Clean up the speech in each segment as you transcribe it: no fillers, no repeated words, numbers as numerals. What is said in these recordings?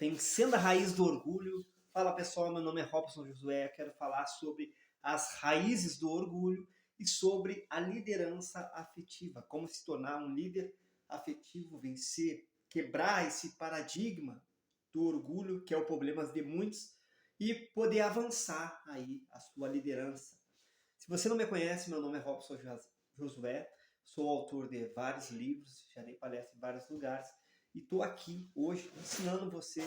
Vencendo a raiz do orgulho. Fala pessoal, meu nome é Robson Josué, quero falar sobre as raízes do orgulho e sobre a liderança afetiva, como se tornar um líder afetivo, vencer, quebrar esse paradigma do orgulho, que é o problema de muitos, e poder avançar aí a sua liderança. Se você não me conhece, meu nome é Robson Josué, sou autor de vários livros, já dei palestra em vários lugares, e estou aqui hoje ensinando você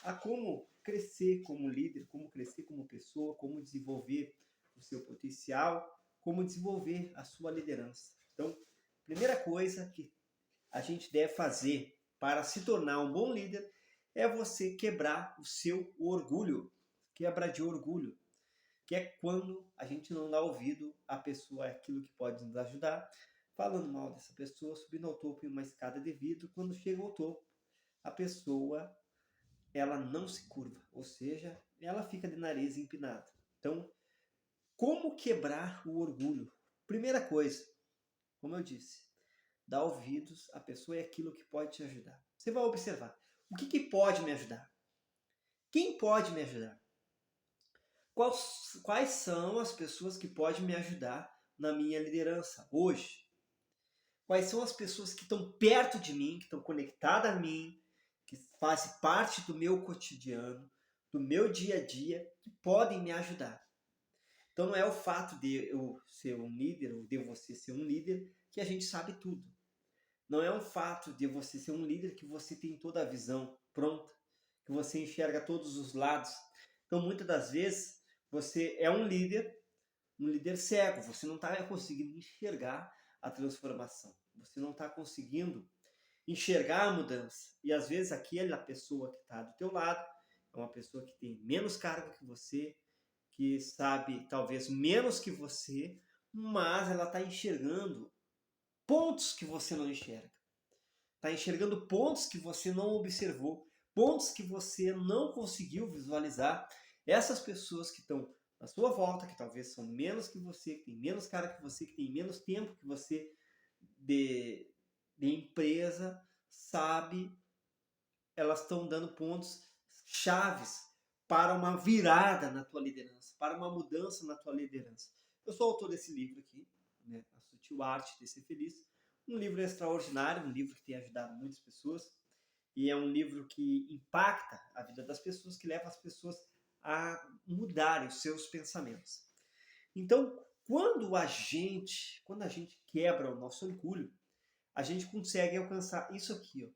a como crescer como líder, como crescer como pessoa, como desenvolver o seu potencial, como desenvolver a sua liderança. Então, primeira coisa que a gente deve fazer para se tornar um bom líder é você quebrar o seu orgulho, quebra de orgulho, que é quando a gente não dá ouvido à pessoa, aquilo que pode nos ajudar, falando mal dessa pessoa, subindo ao topo em uma escada de vidro. Quando chega ao topo, a pessoa ela não se curva, ou seja, ela fica de nariz empinado. Então, como quebrar o orgulho? Primeira coisa, como eu disse, dar ouvidos à pessoa é aquilo que pode te ajudar. Você vai observar, o que pode me ajudar? Quem pode me ajudar? Quais são as pessoas que podem me ajudar na minha liderança hoje? Quais são as pessoas que estão perto de mim, que estão conectadas a mim, que fazem parte do meu cotidiano, do meu dia a dia, que podem me ajudar? Então não é o fato de eu ser um líder ou de você ser um líder que a gente sabe tudo. Não é um fato de você ser um líder que você tem toda a visão pronta, que você enxerga todos os lados. Então muitas das vezes você é um líder cego, você não está conseguindo enxergar a transformação, você não está conseguindo enxergar a mudança. E às vezes aquela pessoa que está do teu lado é uma pessoa que tem menos cargo que você, que sabe talvez menos que você, mas ela está enxergando pontos que você não enxerga. Está enxergando pontos que você não observou, pontos que você não conseguiu visualizar. Essas pessoas que estão na sua volta, que talvez são menos que você, que tem menos cara que você, que tem menos tempo que você de empresa, sabe, elas estão dando pontos chaves para uma virada na tua liderança, para uma mudança na tua liderança. Eu sou autor desse livro aqui, né, A Sutil Arte de Ser Feliz, um livro extraordinário, um livro que tem ajudado muitas pessoas, e é um livro que impacta a vida das pessoas, que leva as pessoas a mudarem os seus pensamentos. Então, quando a gente quebra o nosso orgulho, a gente consegue alcançar isso aqui, ó,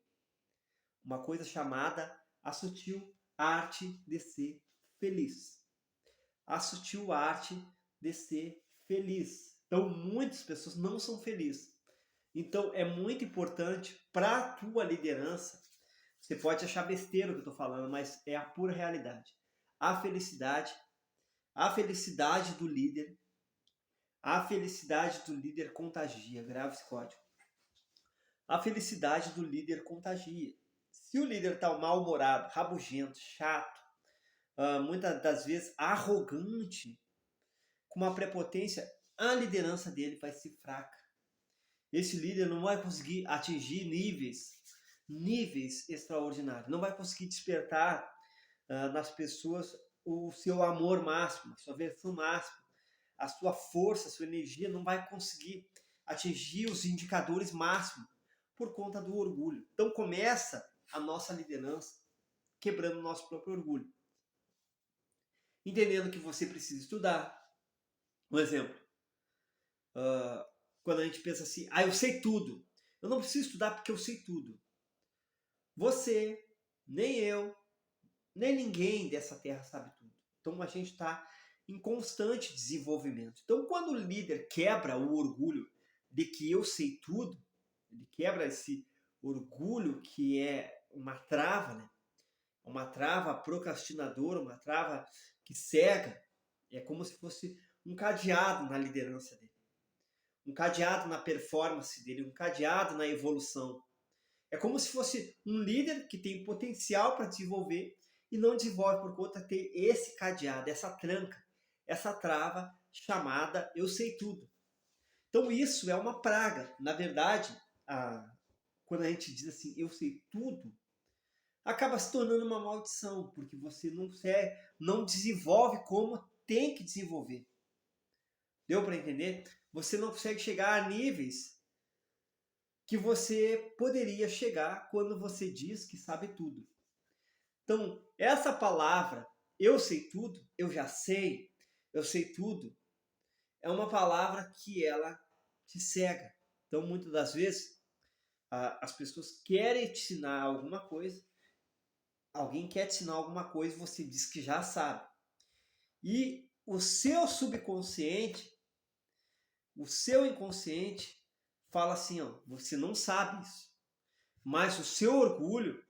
uma coisa chamada a sutil arte de ser feliz. A sutil arte de ser feliz. Então, muitas pessoas não são felizes. Então, é muito importante para a tua liderança. Você pode achar besteira o que eu estou falando, mas é a pura realidade. A felicidade do líder, a felicidade do líder contagia. Grave esse código. A felicidade do líder contagia. Se o líder está mal-humorado, rabugento, chato, muitas das vezes arrogante, com uma prepotência, a liderança dele vai ser fraca. Esse líder não vai conseguir atingir níveis extraordinários. Não vai conseguir despertar nas pessoas o seu amor máximo, a sua versão máxima, a sua força, a sua energia. Não vai conseguir atingir os indicadores máximos por conta do orgulho. Então começa a nossa liderança quebrando o nosso próprio orgulho. Entendendo que você precisa estudar. Um exemplo, quando a gente pensa assim, eu sei tudo. Eu não preciso estudar porque eu sei tudo. Você, nem eu, nem ninguém dessa terra sabe tudo. Então a gente está em constante desenvolvimento. Então quando o líder quebra o orgulho de que eu sei tudo, ele quebra esse orgulho que é uma trava, né? Uma trava procrastinadora, uma trava que cega. É como se fosse um cadeado na liderança dele, um cadeado na performance dele, um cadeado na evolução. É como se fosse um líder que tem potencial para desenvolver e não desenvolve por conta de ter esse cadeado, essa tranca, essa trava chamada eu sei tudo. Então isso é uma praga. Na verdade, quando a gente diz assim, eu sei tudo, acaba se tornando uma maldição, porque você não desenvolve como tem que desenvolver. Deu para entender? Você não consegue chegar a níveis que você poderia chegar quando você diz que sabe tudo. Então, essa palavra, eu sei tudo, eu sei tudo, é uma palavra que ela te cega. Então, muitas das vezes, as pessoas querem te ensinar alguma coisa, alguém quer te ensinar alguma coisa e você diz que já sabe. E o seu subconsciente, o seu inconsciente, fala assim, ó, você não sabe isso. Mas o seu orgulho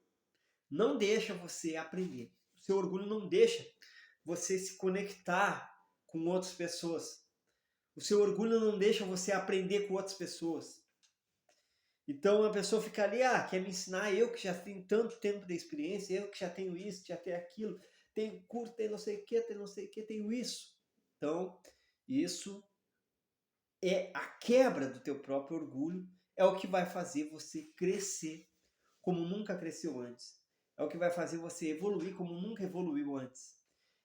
não deixa você aprender. O seu orgulho não deixa você se conectar com outras pessoas. O seu orgulho não deixa você aprender com outras pessoas. Então a pessoa fica ali, quer me ensinar, eu que já tenho tanto tempo de experiência, eu que já tenho isso, já tenho aquilo, tenho curso, tenho não sei o que, tenho não sei o que, tenho isso. Então, isso é a quebra do teu próprio orgulho, é o que vai fazer você crescer como nunca cresceu antes. É o que vai fazer você evoluir como nunca evoluiu antes.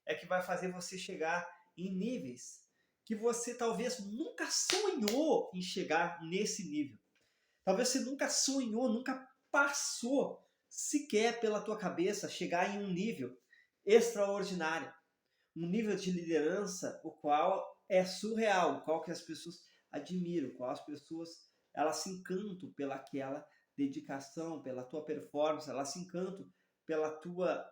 É que vai fazer você chegar em níveis que você talvez nunca sonhou em chegar nesse nível. Talvez você nunca sonhou, nunca passou sequer pela tua cabeça chegar em um nível extraordinário. Um nível de liderança o qual é surreal, o qual que as pessoas admiram, o qual as pessoas elas se encantam pelaquela dedicação, pela tua performance, elas se encantam pela tua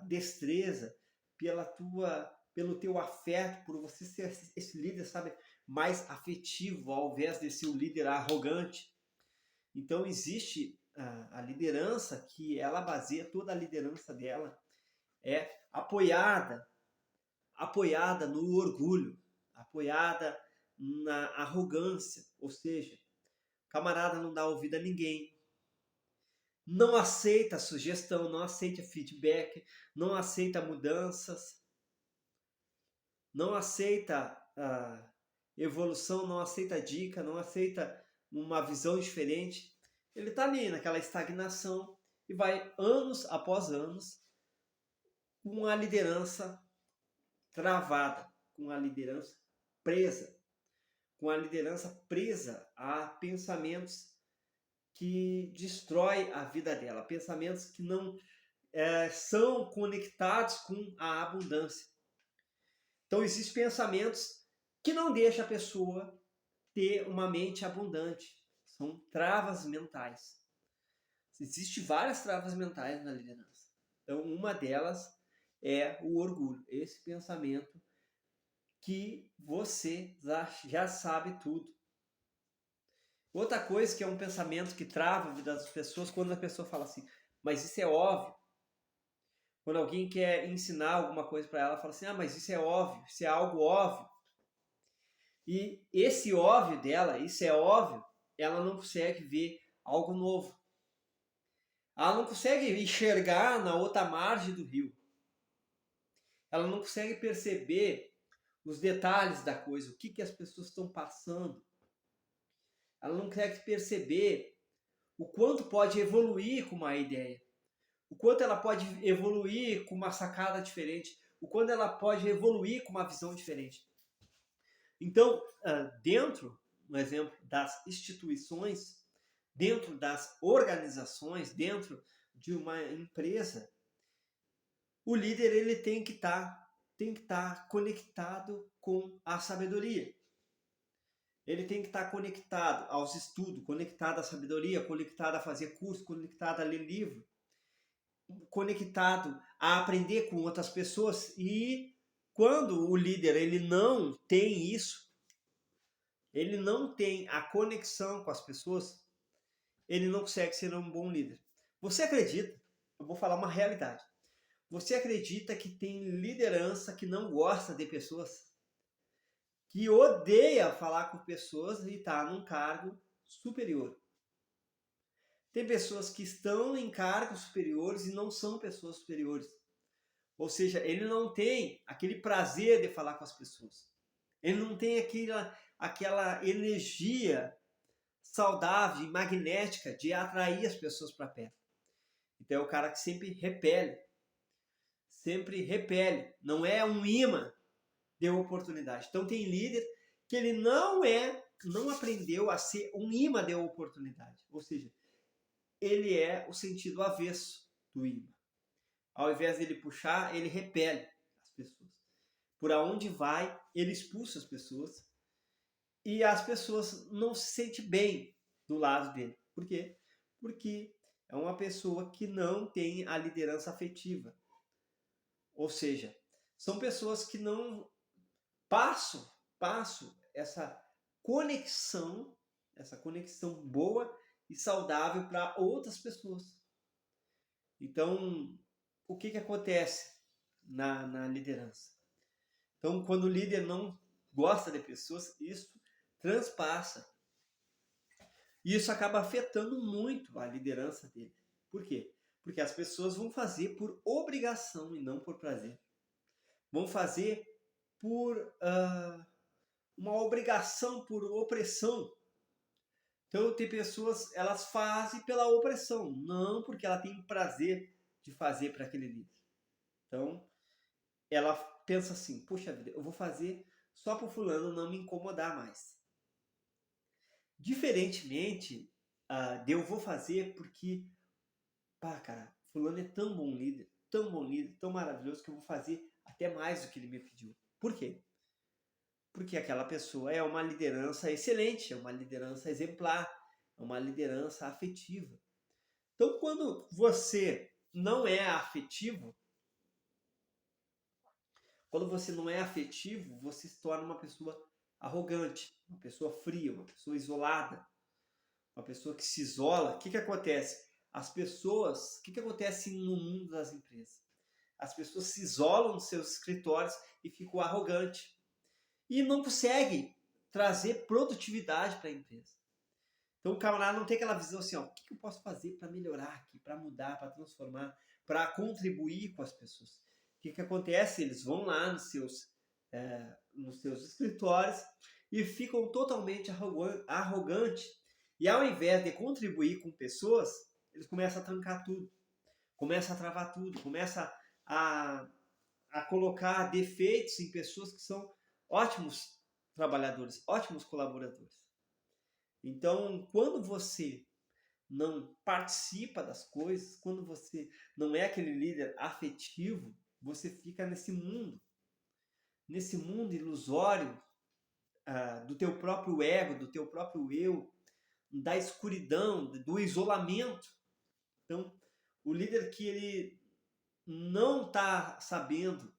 destreza, pelo teu afeto, por você ser esse líder, sabe, mais afetivo, ao invés de ser um líder arrogante. Então existe a liderança que ela baseia, toda a liderança dela é apoiada no orgulho, apoiada na arrogância, ou seja, o camarada não dá ouvido a ninguém, não aceita sugestão, não aceita feedback, não aceita mudanças, não aceita evolução, não aceita dica, não aceita uma visão diferente. Ele está ali naquela estagnação e vai anos após anos com a liderança travada, com a liderança presa, a pensamentos que destrói a vida dela, pensamentos que não são conectados com a abundância. Então existem pensamentos que não deixam a pessoa ter uma mente abundante, são travas mentais. Existem várias travas mentais na liderança. Então uma delas é o orgulho, esse pensamento que você já sabe tudo. Outra coisa que é um pensamento que trava a vida das pessoas, quando a pessoa fala assim, mas isso é óbvio. Quando alguém quer ensinar alguma coisa para ela, fala assim, mas isso é óbvio, isso é algo óbvio. E esse óbvio dela, isso é óbvio, ela não consegue ver algo novo. Ela não consegue enxergar na outra margem do rio. Ela não consegue perceber os detalhes da coisa, o que as pessoas estão passando. Ela não consegue perceber o quanto pode evoluir com uma ideia, o quanto ela pode evoluir com uma sacada diferente, o quanto ela pode evoluir com uma visão diferente. Então, dentro, no exemplo das instituições, dentro das organizações, dentro de uma empresa, o líder ele tem que estar conectado com a sabedoria. Ele tem que estar conectado aos estudos, conectado à sabedoria, conectado a fazer curso, conectado a ler livro, conectado a aprender com outras pessoas. E quando o líder ele não tem isso, ele não tem a conexão com as pessoas, ele não consegue ser um bom líder. Você acredita? Eu vou falar uma realidade. Você acredita que tem liderança que não gosta de pessoas? Que odeia falar com pessoas e está num cargo superior. Tem pessoas que estão em cargos superiores e não são pessoas superiores. Ou seja, ele não tem aquele prazer de falar com as pessoas. Ele não tem aquela energia saudável e magnética de atrair as pessoas para perto. Então é o cara que sempre repele, não é um imã de oportunidade. Então tem líder que ele não aprendeu a ser um imã de oportunidade, ou seja, ele é o sentido avesso do imã. Ao invés de ele puxar, ele repele as pessoas. Por aonde vai, ele expulsa as pessoas e as pessoas não se sentem bem do lado dele. Por quê? Porque é uma pessoa que não tem a liderança afetiva. Ou seja, são pessoas que não passam essa conexão boa e saudável para outras pessoas. Então, o que acontece na liderança? Então, quando o líder não gosta de pessoas, isso transpassa. E isso acaba afetando muito a liderança dele. Por quê? Porque as pessoas vão fazer por obrigação e não por prazer. Vão fazer por uma obrigação, por opressão. Então, tem pessoas, elas fazem pela opressão, não porque ela tem prazer de fazer para aquele líder. Então, ela pensa assim, puxa vida, eu vou fazer só para o fulano não me incomodar mais. Diferentemente, eu vou fazer porque, cara, fulano é tão bom líder, tão maravilhoso que eu vou fazer até mais do que ele me pediu. Por quê? Porque aquela pessoa é uma liderança excelente, é uma liderança exemplar, é uma liderança afetiva. Então, quando você não é afetivo, você se torna uma pessoa arrogante, uma pessoa fria, uma pessoa isolada, uma pessoa que se isola. O que acontece? O que acontece no mundo das empresas? As pessoas se isolam nos seus escritórios e ficam arrogantes. E não conseguem trazer produtividade para a empresa. Então o camarada não tem aquela visão assim, o que eu posso fazer para melhorar aqui, para mudar, para transformar, para contribuir com as pessoas. O que acontece? Eles vão lá nos seus escritórios e ficam totalmente arrogantes. E ao invés de contribuir com pessoas, eles começam a trancar tudo, começam a travar tudo, começam a colocar defeitos em pessoas que são ótimos trabalhadores, ótimos colaboradores. Então, quando você não participa das coisas, quando você não é aquele líder afetivo, você fica nesse mundo ilusório do teu próprio ego, do teu próprio eu, da escuridão, do isolamento. Então, o líder que ele não está sabendo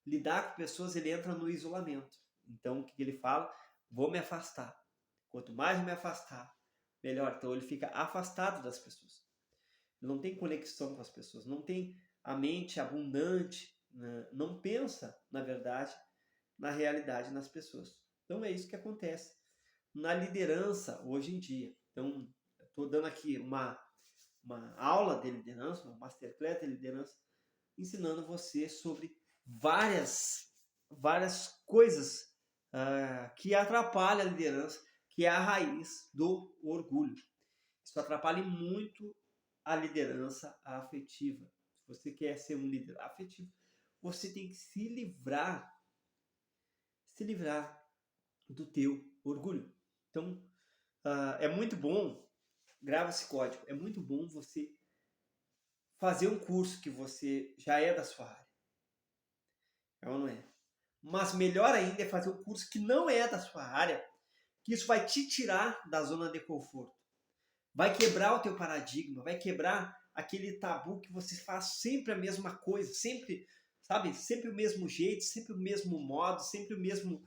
lidar com pessoas, ele entra no isolamento. Então, o que ele fala? Vou me afastar. Quanto mais eu me afastar, melhor. Então, ele fica afastado das pessoas. Ele não tem conexão com as pessoas, não tem a mente abundante, né? Não pensa, na verdade, na realidade, nas pessoas. Então, é isso que acontece na liderança hoje em dia. Então, estou dando aqui uma aula de liderança, uma masterclass de liderança, ensinando você sobre várias coisas que atrapalham a liderança, que é a raiz do orgulho. Isso atrapalha muito a liderança afetiva. Se você quer ser um líder afetivo, você tem que se livrar do teu orgulho. Então, é muito bom, grava esse código, é muito bom você fazer um curso que você já é da sua área. É ou não é? Mas melhor ainda é fazer um curso que não é da sua área, que isso vai te tirar da zona de conforto. Vai quebrar o teu paradigma, vai quebrar aquele tabu que você faz sempre a mesma coisa, sempre, sabe? Sempre o mesmo jeito, sempre o mesmo modo, sempre o mesmo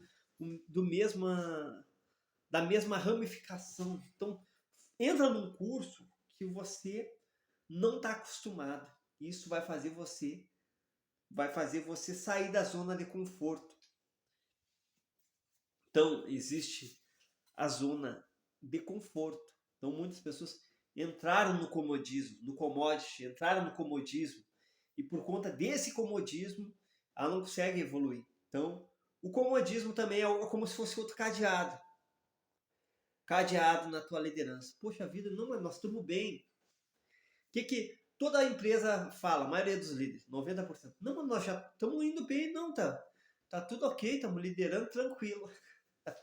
da mesma ramificação. Então, entra num curso que você não está acostumado. Isso vai fazer você sair da zona de conforto. Então, existe a zona de conforto. Então, muitas pessoas entraram no comodismo, entraram no comodismo. E por conta desse comodismo, ela não consegue evoluir. Então, o comodismo também é como se fosse outro cadeado. Cadeado na tua liderança. Poxa vida, não, mas nós estamos bem. O que toda a empresa fala, a maioria dos líderes, 90%. Não, mas nós já estamos indo bem, não, tá tudo ok, estamos liderando tranquilo. A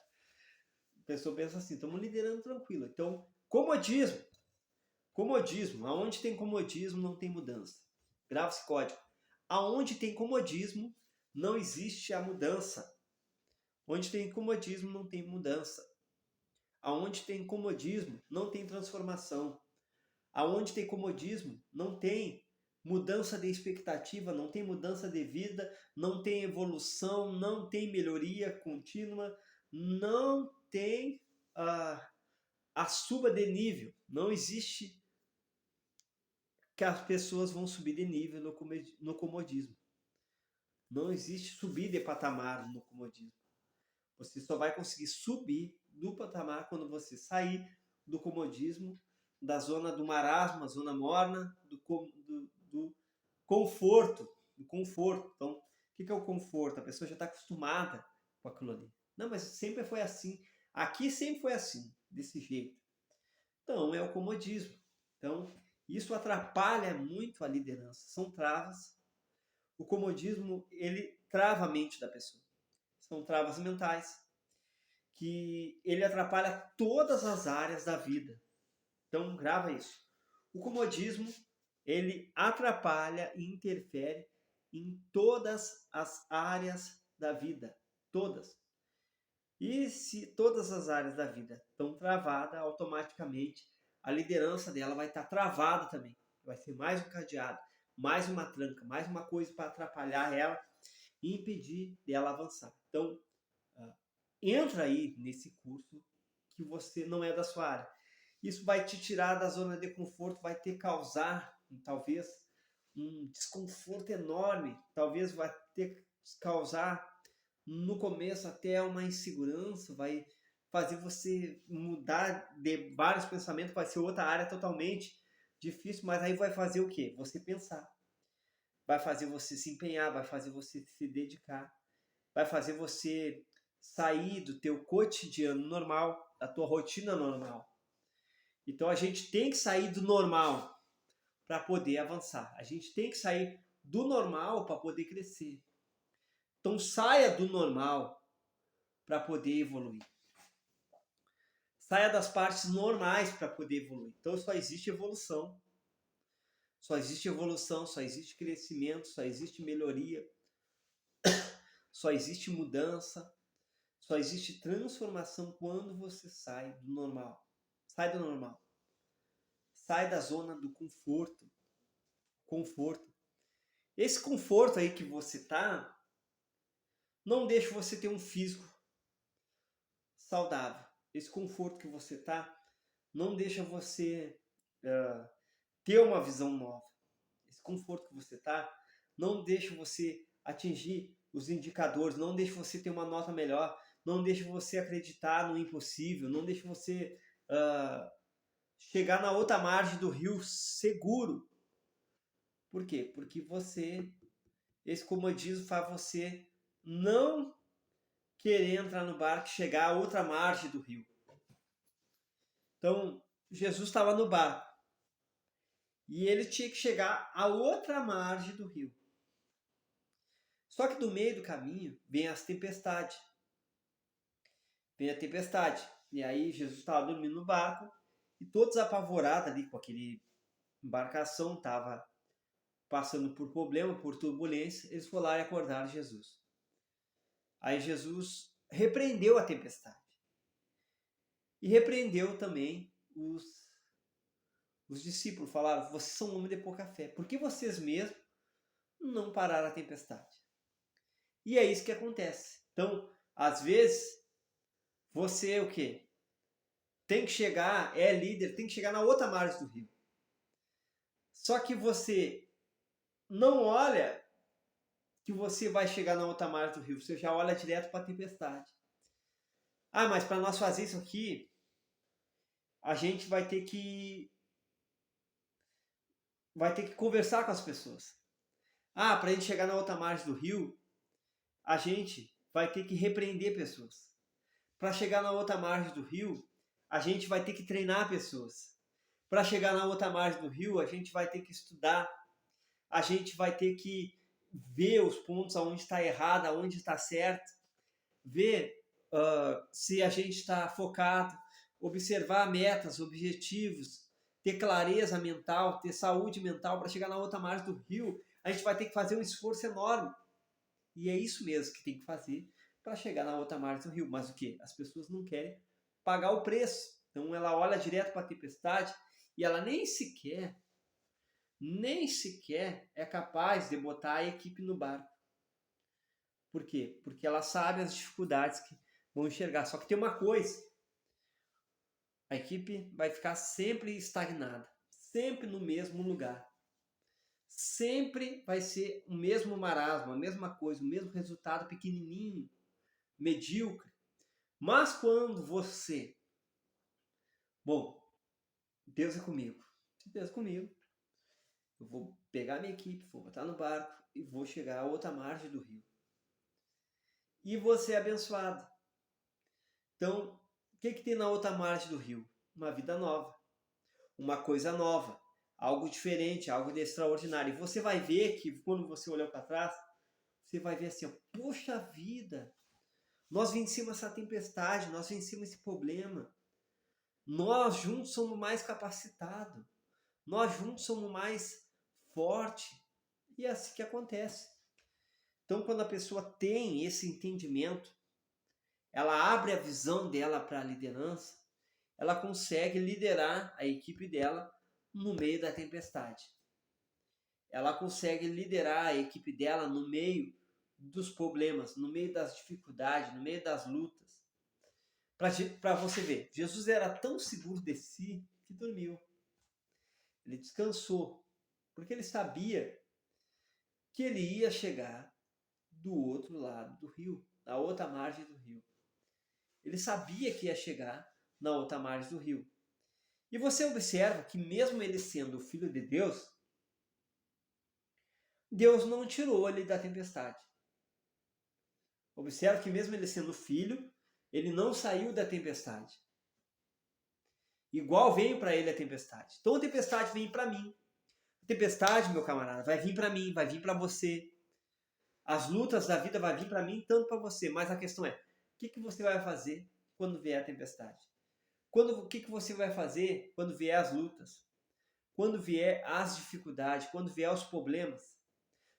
pessoa pensa assim, estamos liderando tranquilo. Então, comodismo, aonde tem comodismo não tem mudança. Grava esse código. Aonde tem comodismo não existe a mudança. Onde tem comodismo não tem mudança. Aonde tem comodismo não tem transformação. Aonde tem comodismo não tem mudança de expectativa, não tem mudança de vida, não tem evolução, não tem melhoria contínua, não tem a suba de nível. Não existe que as pessoas vão subir de nível no comodismo. Não existe subir de patamar no comodismo. Você só vai conseguir subir do patamar quando você sair do comodismo, da zona do marasmo, a zona morna, do conforto. Então, o que é o conforto? A pessoa já está acostumada com aquilo ali. Não, mas sempre foi assim. Aqui sempre foi assim, desse jeito. Então, é o comodismo. Então, isso atrapalha muito a liderança. São travas. O comodismo, ele trava a mente da pessoa. São travas mentais que ele atrapalha todas as áreas da vida. Então, grava isso. O comodismo, ele atrapalha e interfere em todas as áreas da vida. Todas. E se todas as áreas da vida estão travadas, automaticamente a liderança dela vai estar travada também. Vai ser mais um cadeado, mais uma tranca, mais uma coisa para atrapalhar ela e impedir dela avançar. Então, entra aí nesse curso que você não é da sua área. Isso vai te tirar da zona de conforto, vai te causar, talvez, um desconforto enorme. Talvez vai te causar, no começo, até uma insegurança, vai fazer você mudar de vários pensamentos, vai ser outra área totalmente difícil, mas aí vai fazer o quê? Você pensar. Vai fazer você se empenhar, vai fazer você se dedicar, vai fazer você sair do teu cotidiano normal, da tua rotina normal. Então a gente tem que sair do normal para poder avançar. A gente tem que sair do normal para poder crescer. Então saia do normal para poder evoluir. Saia das partes normais para poder evoluir. Então só existe evolução. Só existe evolução, só existe crescimento, só existe melhoria. Só existe mudança. Só existe transformação quando você sai do normal. Sai do normal. Sai da zona do conforto. Conforto. Esse conforto aí que você tá, não deixa você ter um físico saudável. Esse conforto que você tá, não deixa você ter uma visão nova. Esse conforto que você tá, não deixa você atingir os indicadores, não deixa você ter uma nota melhor, não deixa você acreditar no impossível, não deixa você chegar na outra margem do rio seguro. Por quê? Porque esse comodismo faz você não querer entrar no barco e chegar a outra margem do rio. Então, Jesus estava no barco e ele tinha que chegar a outra margem do rio. Só que do meio do caminho vem as tempestades. Vem a tempestade. E aí Jesus estava dormindo no barco e todos apavorados ali com aquele embarcação, estava passando por problema, por turbulência, eles foram lá e acordaram Jesus. Aí Jesus repreendeu a tempestade. E repreendeu também os discípulos. Falaram, vocês são homens de pouca fé. Por que vocês mesmos não pararam a tempestade? E é isso que acontece. Então, às vezes, você o quê? Tem que chegar, é líder, tem que chegar na outra margem do rio. Só que você não olha que você vai chegar na outra margem do rio. Você já olha direto para a tempestade. Ah, mas para nós fazer isso aqui, a gente vai ter que conversar com as pessoas. Ah, para a gente chegar na outra margem do rio, a gente vai ter que repreender pessoas. Para chegar na outra margem do rio, a gente vai ter que treinar pessoas. Para chegar na outra margem do rio, a gente vai ter que estudar, a gente vai ter que ver os pontos aonde está errado, aonde está certo, ver se a gente está focado, observar metas, objetivos, ter clareza mental, ter saúde mental para chegar na outra margem do rio. A gente vai ter que fazer um esforço enorme. E é isso mesmo que tem que fazer para chegar na outra margem do rio. Mas o que? As pessoas não querem pagar o preço. Então ela olha direto para a tempestade e ela nem sequer é capaz de botar a equipe no barco. Por quê? Porque ela sabe as dificuldades que vão enxergar. Só que tem uma coisa: a equipe vai ficar sempre estagnada, sempre no mesmo lugar. Sempre vai ser o mesmo marasmo, a mesma coisa, o mesmo resultado pequenininho, medíocre. Mas quando você... Bom, Deus é comigo. Se Deus é comigo, eu vou pegar minha equipe, vou botar no barco e vou chegar a outra margem do rio. E vou ser abençoado. Então, o que tem na outra margem do rio? Uma vida nova, uma coisa nova, algo diferente, algo de extraordinário. E você vai ver que quando você olhar para trás, você vai ver assim, ó, poxa vida, nós vencemos essa tempestade, nós vencemos esse problema. Nós juntos somos mais capacitados. Nós juntos somos mais fortes. E é assim que acontece. Então, quando a pessoa tem esse entendimento, ela abre a visão dela para a liderança, ela consegue liderar a equipe dela no meio da tempestade. Ela consegue liderar a equipe dela no meio dos problemas, no meio das dificuldades, no meio das lutas. Para você ver, Jesus era tão seguro de si que dormiu. Ele descansou, porque ele sabia que ele ia chegar do outro lado do rio, na outra margem do rio. Ele sabia que ia chegar na outra margem do rio. E você observa que mesmo ele sendo o Filho de Deus, Deus não tirou ele da tempestade. Observa que mesmo ele sendo filho, ele não saiu da tempestade. Igual veio para ele a tempestade. Então a tempestade vem para mim. A tempestade, meu camarada, vai vir para mim, vai vir para você. As lutas da vida vai vir para mim, tanto para você. Mas a questão é, o que você vai fazer quando vier a tempestade? O que você vai fazer quando vier as lutas? Quando vier as dificuldades? Quando vier os problemas?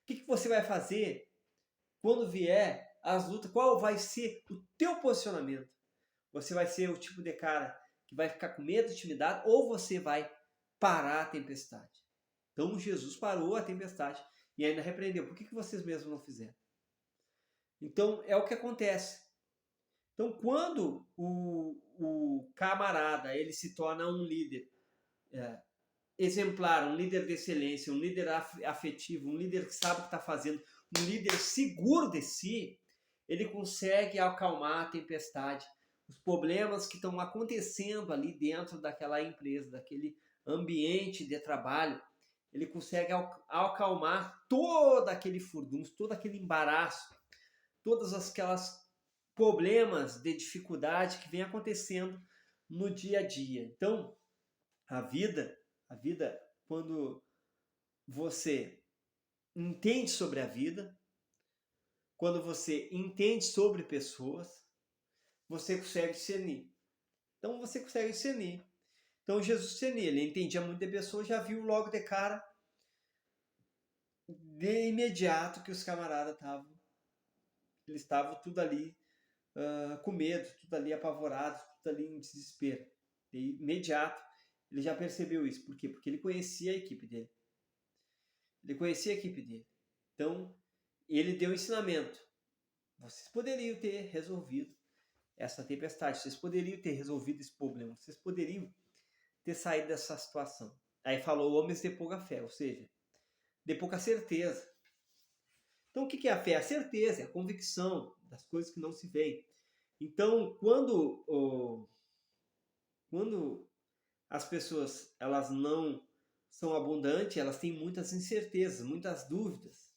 O que você vai fazer quando vier as lutas? Qual vai ser o teu posicionamento? Você vai ser o tipo de cara que vai ficar com medo, intimidado, ou você vai parar a tempestade? Então Jesus parou a tempestade e ainda repreendeu. Por que vocês mesmos não fizeram? Então é o que acontece. Então quando o camarada ele se torna um líder exemplar, um líder de excelência, um líder afetivo, um líder que sabe o que está fazendo, um líder seguro de si, ele consegue acalmar a tempestade, os problemas que estão acontecendo ali dentro daquela empresa, daquele ambiente de trabalho. Ele consegue acalmar todo aquele furdunço, todo aquele embaraço, todas aquelas problemas de dificuldade que vem acontecendo no dia a dia. Então, a vida, quando você entende sobre a vida, quando você entende sobre pessoas, você consegue discernir. Então você consegue discernir. Então Jesus discernia, ele entendia muito de pessoas, já viu logo de cara, de imediato, que os camaradas eles estavam tudo ali com medo, tudo ali apavorado, tudo ali em desespero. De imediato ele já percebeu isso. Por quê? Porque ele conhecia a equipe dele. Então, ele deu ensinamento. Vocês poderiam ter resolvido essa tempestade. Vocês poderiam ter resolvido esse problema. Vocês poderiam ter saído dessa situação. Aí falou homens de pouca fé, ou seja, de pouca certeza. Então, o que é a fé? A certeza, é a convicção das coisas que não se veem. Então, quando as pessoas elas não são abundantes, elas têm muitas incertezas, muitas dúvidas.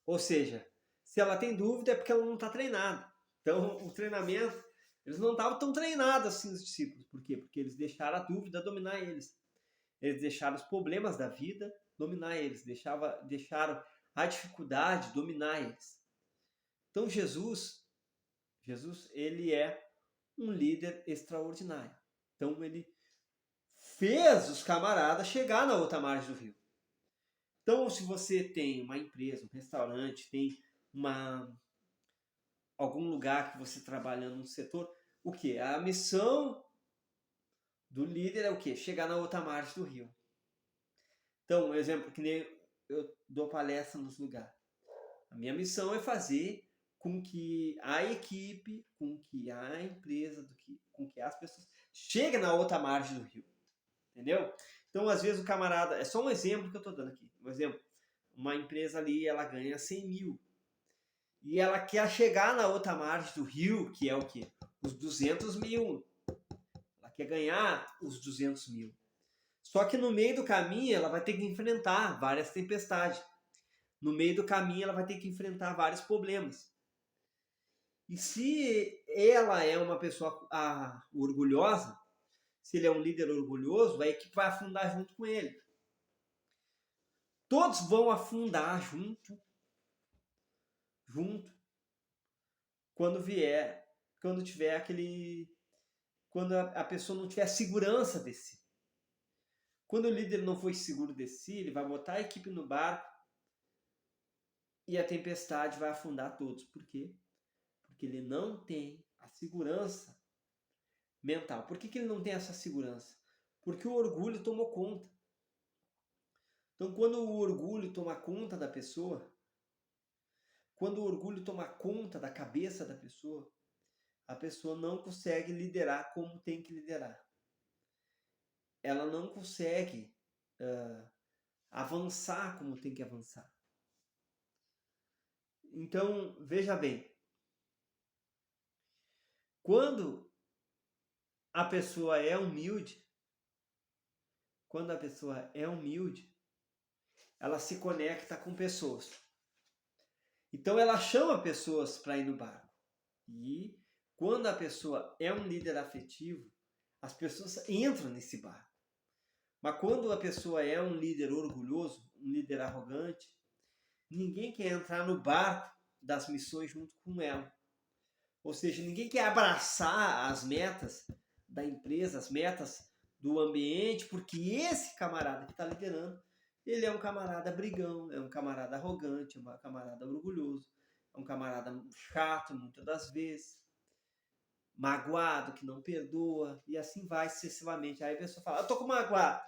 Ou seja, se ela tem dúvida é porque ela não está treinada. Então, o treinamento, eles não estavam tão treinados assim, os discípulos. Por quê? Porque eles deixaram a dúvida dominar eles. Eles deixaram os problemas da vida dominar eles, deixaram a dificuldade dominar eles. Então Jesus, ele é um líder extraordinário. Então ele fez os camaradas chegar na outra margem do rio. Então, se você tem uma empresa, um restaurante, tem algum lugar que você trabalha num setor, o que? A missão do líder é o quê? Chegar na outra margem do rio. Então, um exemplo que nem eu dou palestra nos lugares. A minha missão é fazer com que a equipe, com que a empresa, com que as pessoas cheguem na outra margem do rio. Entendeu? Então, às vezes o camarada... É só um exemplo que eu estou dando aqui. Um exemplo. Uma empresa ali, ela ganha 100 mil. E ela quer chegar na outra margem do rio, que é o quê? Os 200 mil. Ela quer ganhar os 200 mil. Só que no meio do caminho, ela vai ter que enfrentar várias tempestades. No meio do caminho, ela vai ter que enfrentar vários problemas. E se ela é uma pessoa orgulhosa, se ele é um líder orgulhoso, a equipe vai afundar junto com ele. Todos vão afundar junto, quando tiver quando a pessoa não tiver segurança de si. Quando o líder não for seguro de si, ele vai botar a equipe no barco e a tempestade vai afundar todos. Por quê? Porque ele não tem a segurança mental. Por que ele não tem essa segurança? Porque o orgulho tomou conta. Então, quando o orgulho toma conta da pessoa, quando o orgulho toma conta da cabeça da pessoa, a pessoa não consegue liderar como tem que liderar. Ela não consegue avançar como tem que avançar. Então, veja bem, quando a pessoa é humilde, ela se conecta com pessoas. Então ela chama pessoas para ir no barco. E quando a pessoa é um líder afetivo, as pessoas entram nesse barco. Mas quando a pessoa é um líder orgulhoso, um líder arrogante, ninguém quer entrar no barco das missões junto com ela. Ou seja, ninguém quer abraçar as metas da empresa, as metas do ambiente, porque esse camarada que está liderando, ele é um camarada brigão, é um camarada arrogante, é um camarada orgulhoso, é um camarada chato muitas das vezes, magoado, que não perdoa, e assim vai sucessivamente. Aí a pessoa fala, eu tô magoado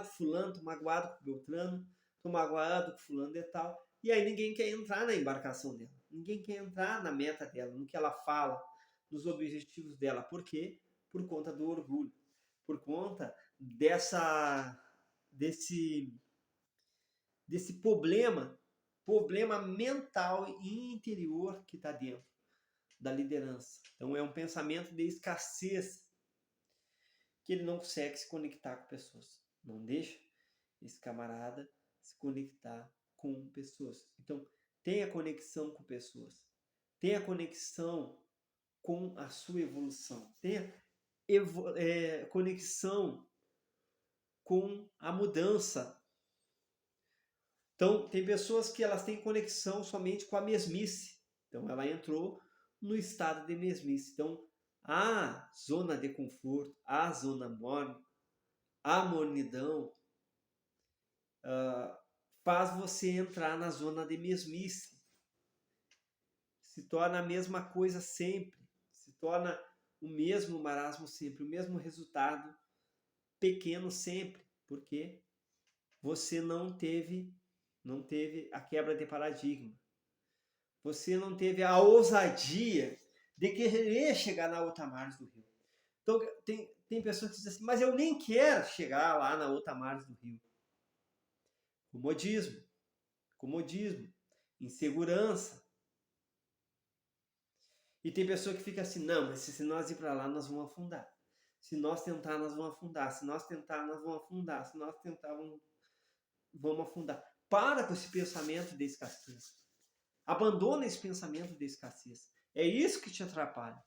com fulano, tô magoado com Beltrano, tô magoado com fulano de tal. E aí ninguém quer entrar na embarcação dela, ninguém quer entrar na meta dela, no que ela fala, nos objetivos dela. Por quê? Por conta do orgulho, por conta desse problema mental e interior que está dentro da liderança. Então é um pensamento de escassez, que ele não consegue se conectar com pessoas. Não deixa esse camarada se conectar com pessoas. Então, tenha conexão com pessoas. Tenha conexão com a sua evolução. Tenha conexão com a mudança. Então, tem pessoas que elas têm conexão somente com a mesmice. Então, ela entrou no estado de mesmice. Então, a zona de conforto, a zona morna, a mornidão, faz você entrar na zona de mesmice. Se torna a mesma coisa sempre. Se torna o mesmo marasmo sempre, o mesmo resultado pequeno sempre. Porque você não teve a quebra de paradigma. Você não teve a ousadia de querer chegar na outra margem do rio. Então, tem pessoas que dizem assim, mas eu nem quero chegar lá na outra margem do rio. Comodismo, insegurança. E tem pessoa que fica assim, não, mas se nós ir para lá, nós vamos afundar. Se nós tentar, nós vamos afundar. Se nós tentar, nós vamos afundar. Se nós tentar, vamos afundar. Para com esse pensamento de escassez. Abandona esse pensamento de escassez. É isso que te atrapalha.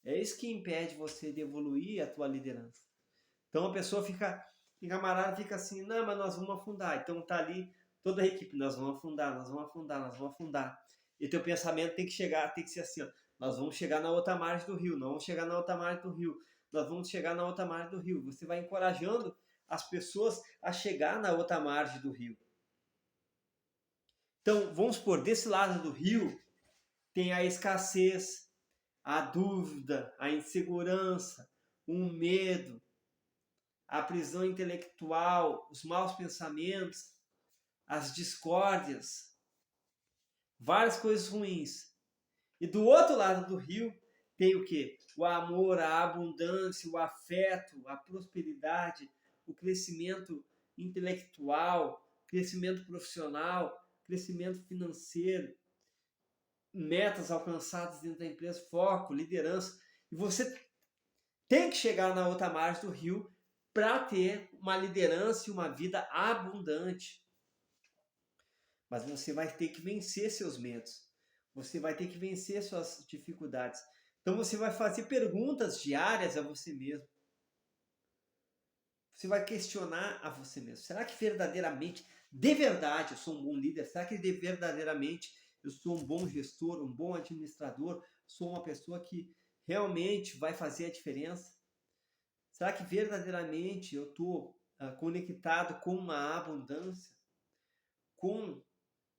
É isso que impede você de evoluir a tua liderança. Então a pessoa fica Tem camarada que fica assim, não, mas nós vamos afundar. Então tá ali toda a equipe, nós vamos afundar, nós vamos afundar, nós vamos afundar. E teu pensamento tem que chegar, tem que ser assim, ó, nós vamos chegar na outra margem do rio, nós vamos chegar na outra margem do rio, nós vamos chegar na outra margem do rio. Você vai encorajando as pessoas a chegar na outra margem do rio. Então, vamos supor, desse lado do rio tem a escassez, a dúvida, a insegurança, o medo, a prisão intelectual, os maus pensamentos, as discórdias, várias coisas ruins. E do outro lado do rio tem o quê? O amor, a abundância, o afeto, a prosperidade, o crescimento intelectual, crescimento profissional, crescimento financeiro, metas alcançadas dentro da empresa, foco, liderança. E você tem que chegar na outra margem do rio para ter uma liderança e uma vida abundante. Mas você vai ter que vencer seus medos. Você vai ter que vencer suas dificuldades. Então você vai fazer perguntas diárias a você mesmo. Você vai questionar a você mesmo. Será que verdadeiramente, de verdade, eu sou um bom líder? Será que verdadeiramente eu sou um bom gestor, um bom administrador? Sou uma pessoa que realmente vai fazer a diferença? Será que verdadeiramente eu estou conectado com uma abundância? Com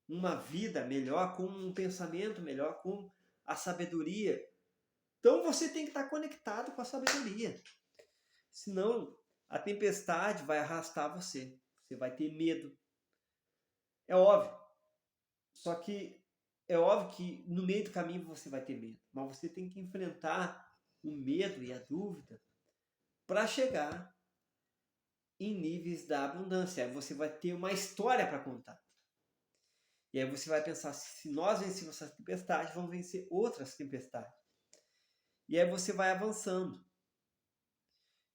uma vida melhor, com um pensamento melhor, com a sabedoria? Então você tem que estar conectado com a sabedoria. Senão a tempestade vai arrastar você. Você vai ter medo. É óbvio. Só que é óbvio que no meio do caminho você vai ter medo. Mas você tem que enfrentar o medo e a dúvida para chegar em níveis da abundância. Aí você vai ter uma história para contar. E aí você vai pensar, se nós vencemos essa tempestade, vamos vencer outras tempestades. E aí você vai avançando.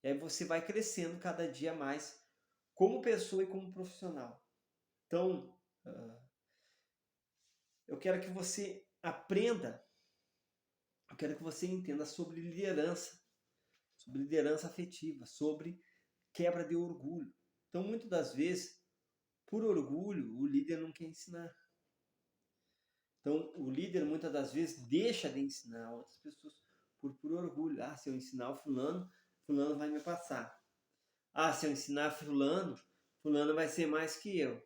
E aí você vai crescendo cada dia mais como pessoa e como profissional. Então, eu quero que você aprenda, eu quero que você entenda sobre liderança afetiva, sobre quebra de orgulho. Então, muitas das vezes, por orgulho, o líder não quer ensinar. Então, o líder muitas das vezes deixa de ensinar outras pessoas por orgulho. Ah, se eu ensinar o fulano, fulano vai me passar. Ah, se eu ensinar fulano, fulano vai ser mais que eu.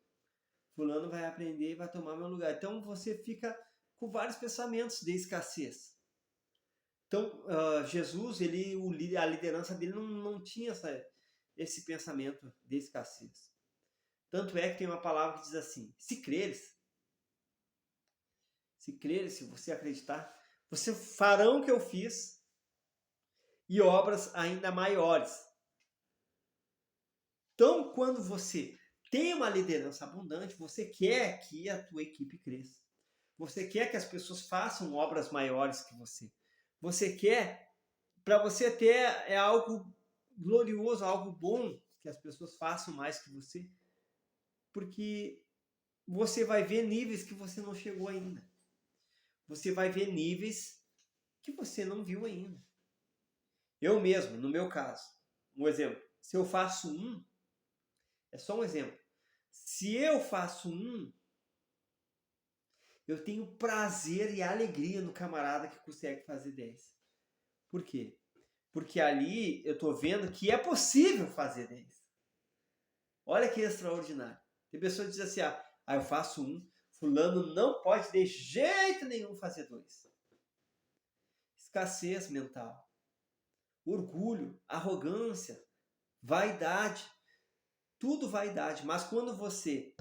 Fulano vai aprender e vai tomar meu lugar. Então, você fica com vários pensamentos de escassez. Então, Jesus, a liderança dele não tinha esse pensamento de escassez. Tanto é que tem uma palavra que diz assim, se creres, se você acreditar, você farão o que eu fiz e obras ainda maiores. Então, quando você tem uma liderança abundante, você quer que a tua equipe cresça. Você quer que as pessoas façam obras maiores que você. Você quer, para você ter, é algo glorioso, algo bom, que as pessoas façam mais que você, porque você vai ver níveis que você não chegou ainda. Você vai ver níveis que você não viu ainda. Eu mesmo, no meu caso, um exemplo, se eu faço é só um exemplo. Se eu faço eu tenho prazer e alegria no camarada que consegue fazer 10. Por quê? Porque ali eu estou vendo que é possível fazer 10. Olha que extraordinário. Tem pessoas que dizem assim, eu faço fulano não pode de jeito nenhum fazer 2. Escassez mental, orgulho, arrogância, vaidade, tudo vaidade. Mas quando você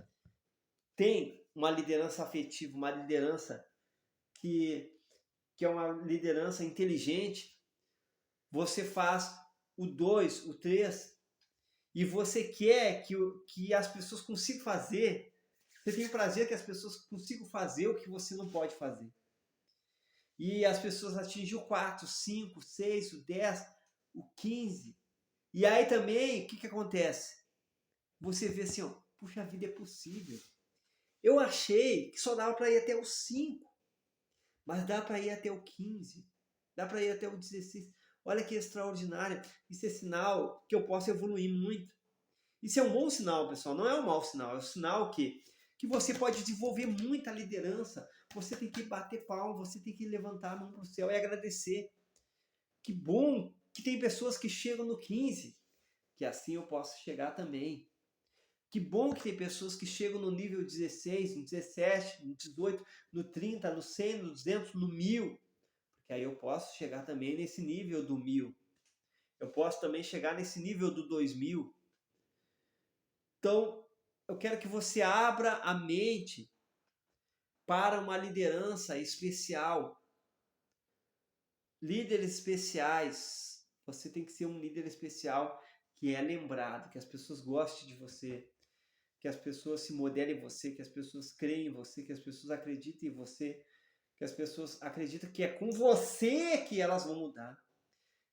tem uma liderança afetiva, uma liderança que é uma liderança inteligente, você faz o 2, o 3, e você quer que as pessoas consigam fazer, você tem o prazer que as pessoas consigam fazer o que você não pode fazer. E as pessoas atingem o 4, 5, 6, o 10, o 15. E aí também, o que acontece? Você vê assim, puxa, a vida é possível. Eu achei que só dava para ir até o 5, mas dá para ir até o 15, dá para ir até o 16. Olha que extraordinário. Isso é sinal que eu posso evoluir muito. Isso é um bom sinal, pessoal, não é um mau sinal. É um sinal que você pode desenvolver muita liderança. Você tem que bater palma, você tem que levantar a mão para o céu e agradecer. Que bom que tem pessoas que chegam no 15, que assim eu posso chegar também. Que bom que tem pessoas que chegam no nível 16, no 17, no 18, no 30, no 100, no 200, no 1000. Porque aí eu posso chegar também nesse nível do 1000. Eu posso também chegar nesse nível do 2000. Então, eu quero que você abra a mente para uma liderança especial. Líderes especiais. Você tem que ser um líder especial que é lembrado, que as pessoas gostem de você, que as pessoas se modelem em você, que as pessoas creem em você, que as pessoas acreditem em você, que as pessoas acreditam que é com você que elas vão mudar,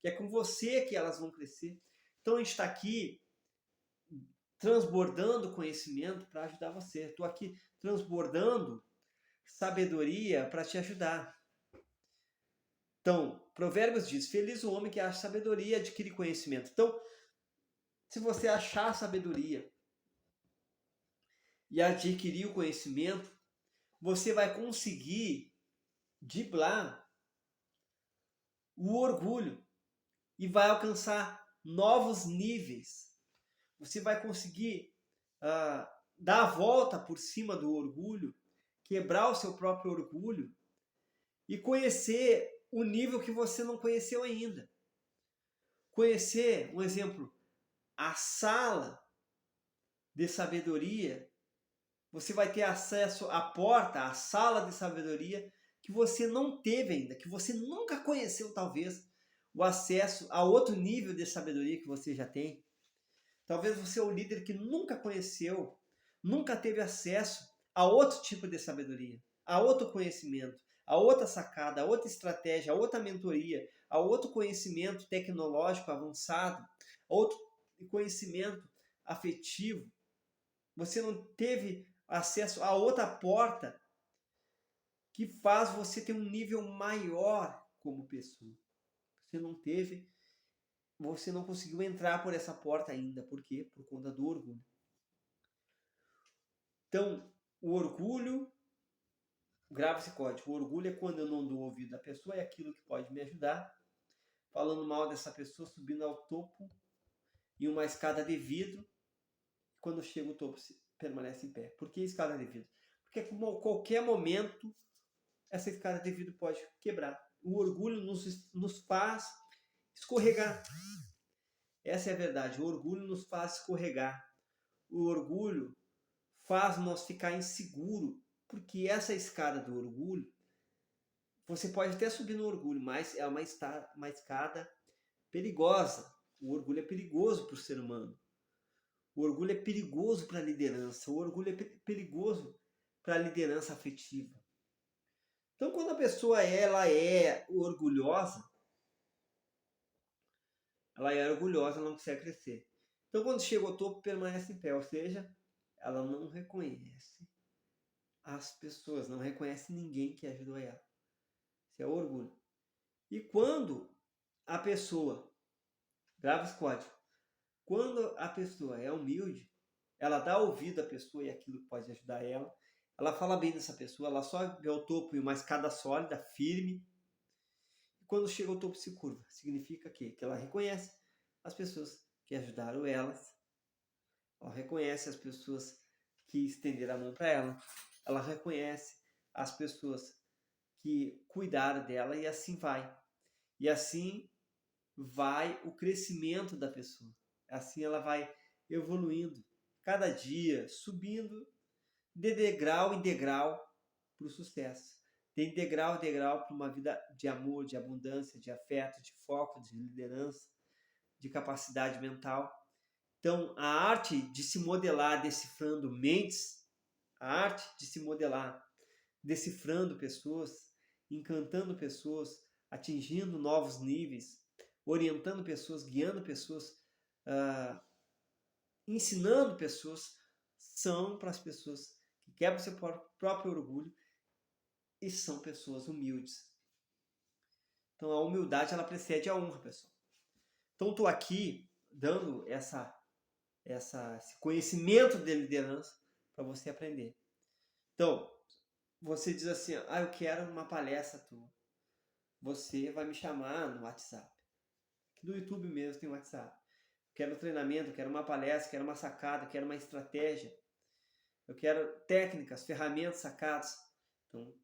que é com você que elas vão crescer. Então a gente está aqui transbordando conhecimento para ajudar você. Estou aqui transbordando sabedoria para te ajudar. Então, Provérbios diz: feliz o homem que acha sabedoria e adquire conhecimento. Então, se você achar sabedoria e adquirir o conhecimento, você vai conseguir driblar o orgulho e vai alcançar novos níveis. Você vai conseguir dar a volta por cima do orgulho, quebrar o seu próprio orgulho e conhecer o nível que você não conheceu ainda. Conhecer, um exemplo, a sala de sabedoria. Você vai ter acesso à porta, à sala de sabedoria que você não teve ainda, que você nunca conheceu, talvez, o acesso a outro nível de sabedoria que você já tem. Talvez você é o líder que nunca conheceu, nunca teve acesso a outro tipo de sabedoria, a outro conhecimento, a outra sacada, a outra estratégia, a outra mentoria, a outro conhecimento tecnológico avançado, a outro conhecimento afetivo. Você não teve acesso a outra porta que faz você ter um nível maior como pessoa. Você não teve, você não conseguiu entrar por essa porta ainda. Por quê? Por conta do orgulho. Então, o orgulho, grava esse código. O orgulho é quando eu não dou ouvido à pessoa, é aquilo que pode me ajudar. Falando mal dessa pessoa, subindo ao topo em uma escada de vidro. Quando chega o topo, permanece em pé. Por que escada de vidro? Porque a qualquer momento essa escada de vidro pode quebrar. O orgulho nos faz escorregar. Essa é a verdade. O orgulho nos faz escorregar. O orgulho faz nós ficar inseguro, porque essa escada do orgulho, você pode até subir no orgulho, mas é uma escada perigosa. O orgulho é perigoso para o ser humano. O orgulho é perigoso para a liderança. O orgulho é perigoso para a liderança afetiva. Então, quando a pessoa ela é orgulhosa, ela não consegue crescer. Então, quando chega ao topo, permanece em pé, ou seja, ela não reconhece as pessoas, não reconhece ninguém que ajudou ela. Isso é orgulho. E quando a pessoa, grava esse código, quando a pessoa é humilde, ela dá ouvido à pessoa e aquilo que pode ajudar ela, ela fala bem dessa pessoa, ela sobe ao topo em uma escada sólida, firme, e quando chega ao topo se curva. Significa que ela reconhece as pessoas que ajudaram ela reconhece as pessoas que estenderam a mão para ela reconhece as pessoas que cuidaram dela e assim vai. E assim vai o crescimento da pessoa. Assim ela vai evoluindo cada dia, subindo de degrau em degrau para o sucesso. De degrau em degrau para uma vida de amor, de abundância, de afeto, de foco, de liderança, de capacidade mental. Então, a arte de se modelar decifrando mentes, a arte de se modelar decifrando pessoas, encantando pessoas, atingindo novos níveis, orientando pessoas, guiando pessoas, ensinando pessoas, são para as pessoas que quebram seu próprio orgulho e são pessoas humildes. Então, a humildade ela precede a honra, pessoal. Então, estou aqui dando essa esse conhecimento de liderança para você aprender. Então, você diz assim, eu quero uma palestra tua. Você vai me chamar no WhatsApp. Aqui no YouTube mesmo tem WhatsApp. Quero treinamento, quero uma palestra, quero uma sacada, quero uma estratégia. Eu quero técnicas, ferramentas, sacadas. Então,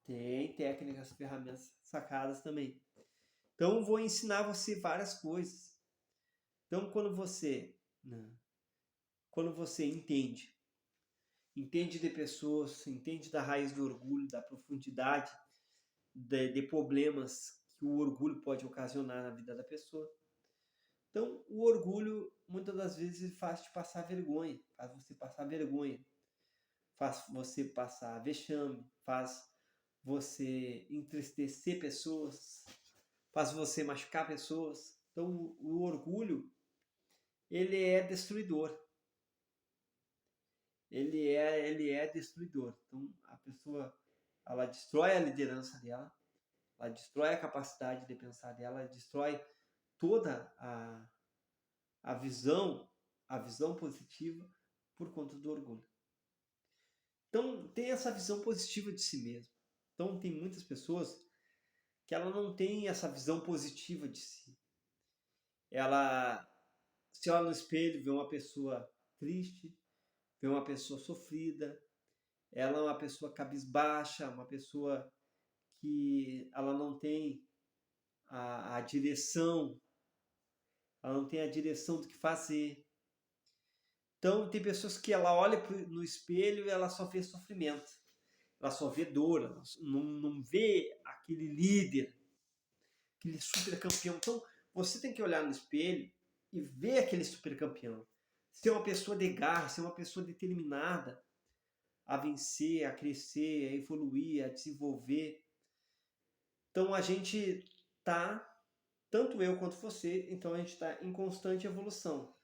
tem técnicas, ferramentas, sacadas também. Então, vou ensinar você várias coisas. Então, quando você entende de pessoas, entende da raiz do orgulho, da profundidade de problemas que o orgulho pode ocasionar na vida da pessoa. Então, o orgulho, muitas das vezes, faz te passar vergonha, faz você passar vergonha, faz você passar vexame, faz você entristecer pessoas, faz você machucar pessoas. Então, o orgulho, ele é destruidor. Ele é destruidor. Então, a pessoa, ela destrói a liderança dela, ela destrói a capacidade de pensar dela, ela destrói toda a visão positiva por conta do orgulho. Então, tem essa visão positiva de si mesmo. Então, tem muitas pessoas que ela não tem essa visão positiva de si. Ela se olha no espelho, vê uma pessoa triste, vê uma pessoa sofrida, ela é uma pessoa cabisbaixa, uma pessoa que ela não tem a direção, ela não tem a direção do que fazer. Então, tem pessoas que ela olha no espelho e ela só vê sofrimento, ela só vê dor, ela não vê aquele líder, aquele super campeão. Então, você tem que olhar no espelho e ver aquele super campeão. Ser uma pessoa de garra, ser uma pessoa determinada a vencer, a crescer, a evoluir, a desenvolver. Então, a gente está, tanto eu quanto você, então a gente está em constante evolução.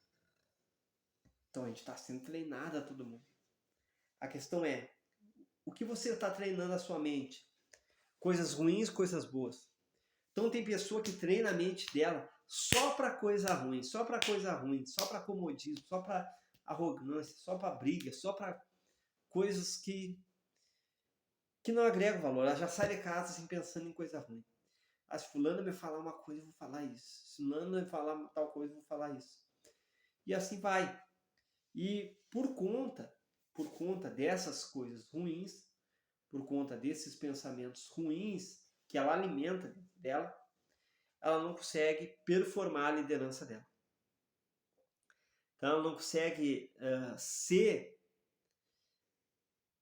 Então, a gente está sendo treinado a todo mundo. A questão é, o que você está treinando a sua mente? Coisas ruins, coisas boas. Então tem pessoa que treina a mente dela só para coisa ruim, só para comodismo, só para arrogância, só para briga, só para coisas que não agregam valor. Ela já sai de casa assim, pensando em coisa ruim. Se fulano me falar uma coisa, eu vou falar isso. Se fulano me falar tal coisa, eu vou falar isso. E assim vai. E por conta dessas coisas ruins, por conta desses pensamentos ruins que ela alimenta dentro dela, ela não consegue performar a liderança dela. Então ela não consegue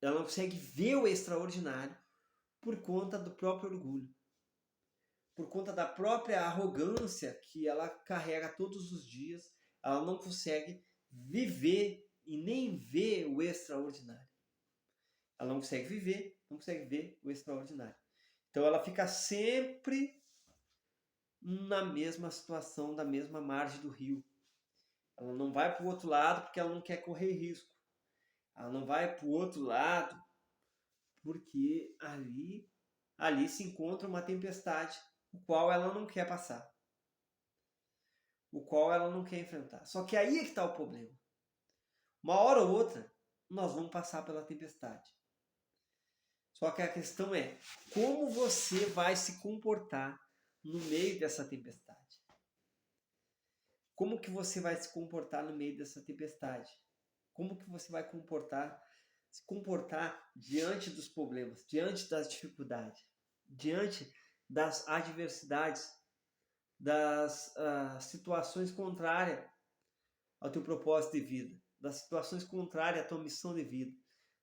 ela não consegue ver o extraordinário por conta do próprio orgulho, por conta da própria arrogância que ela carrega todos os dias. Ela não consegue viver e nem ver o extraordinário. Ela não consegue viver, não consegue ver o extraordinário. Então ela fica sempre na mesma situação, da mesma margem do rio. Ela não vai para o outro lado porque ela não quer correr risco. Ela não vai para o outro lado porque ali se encontra uma tempestade, o qual ela não quer passar, o qual ela não quer enfrentar. Só que aí é que está o problema. Uma hora ou outra, nós vamos passar pela tempestade. Só que a questão é, como você vai se comportar no meio dessa tempestade? Como que você vai se comportar no meio dessa tempestade? Como que você vai se comportar diante dos problemas, diante das dificuldades, diante das adversidades, das situações contrárias ao teu propósito de vida, das situações contrárias à tua missão de vida,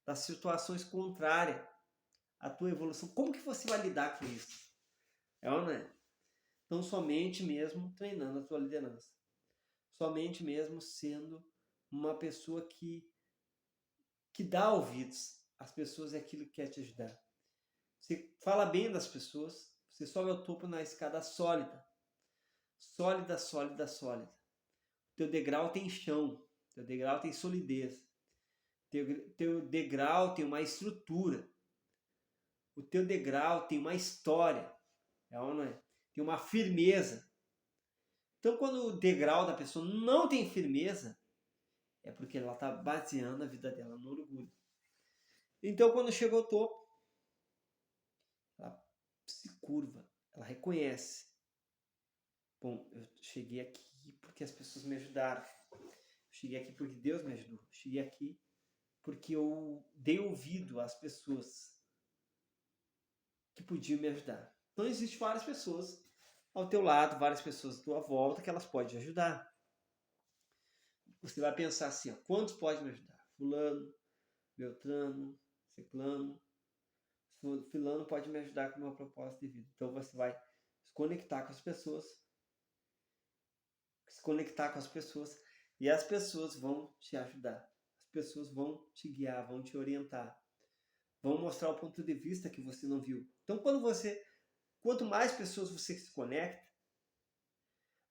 das situações contrárias à tua evolução. Como que você vai lidar com isso? É ou não é? Então, somente mesmo treinando a tua liderança. Somente mesmo sendo uma pessoa que dá ouvidos às pessoas é aquilo que quer te ajudar. Você fala bem das pessoas, você sobe ao topo na escada sólida. Sólida, sólida, sólida. O teu degrau tem chão, teu degrau tem solidez. Teu degrau tem uma estrutura. O teu degrau tem uma história. É ou não é? Tem uma firmeza. Então, quando o degrau da pessoa não tem firmeza, É porque ela está baseando a vida dela no orgulho. Então, quando chega ao topo, ela se curva, ela reconhece. Bom, eu cheguei aqui porque as pessoas me ajudaram. Eu cheguei aqui porque Deus me ajudou. Eu cheguei aqui porque eu dei ouvido às pessoas que podiam me ajudar. Então, existem várias pessoas ao teu lado, várias pessoas à tua volta que elas podem te ajudar. Você vai pensar assim, ó, quantos podem me ajudar? Fulano, Beltrano, Ciclano, fulano pode me ajudar com o meu propósito de vida. Então você vai se conectar com as pessoas e as pessoas vão te ajudar. As pessoas vão te guiar, vão te orientar, vão mostrar o ponto de vista que você não viu. Então quanto mais pessoas você se conecta,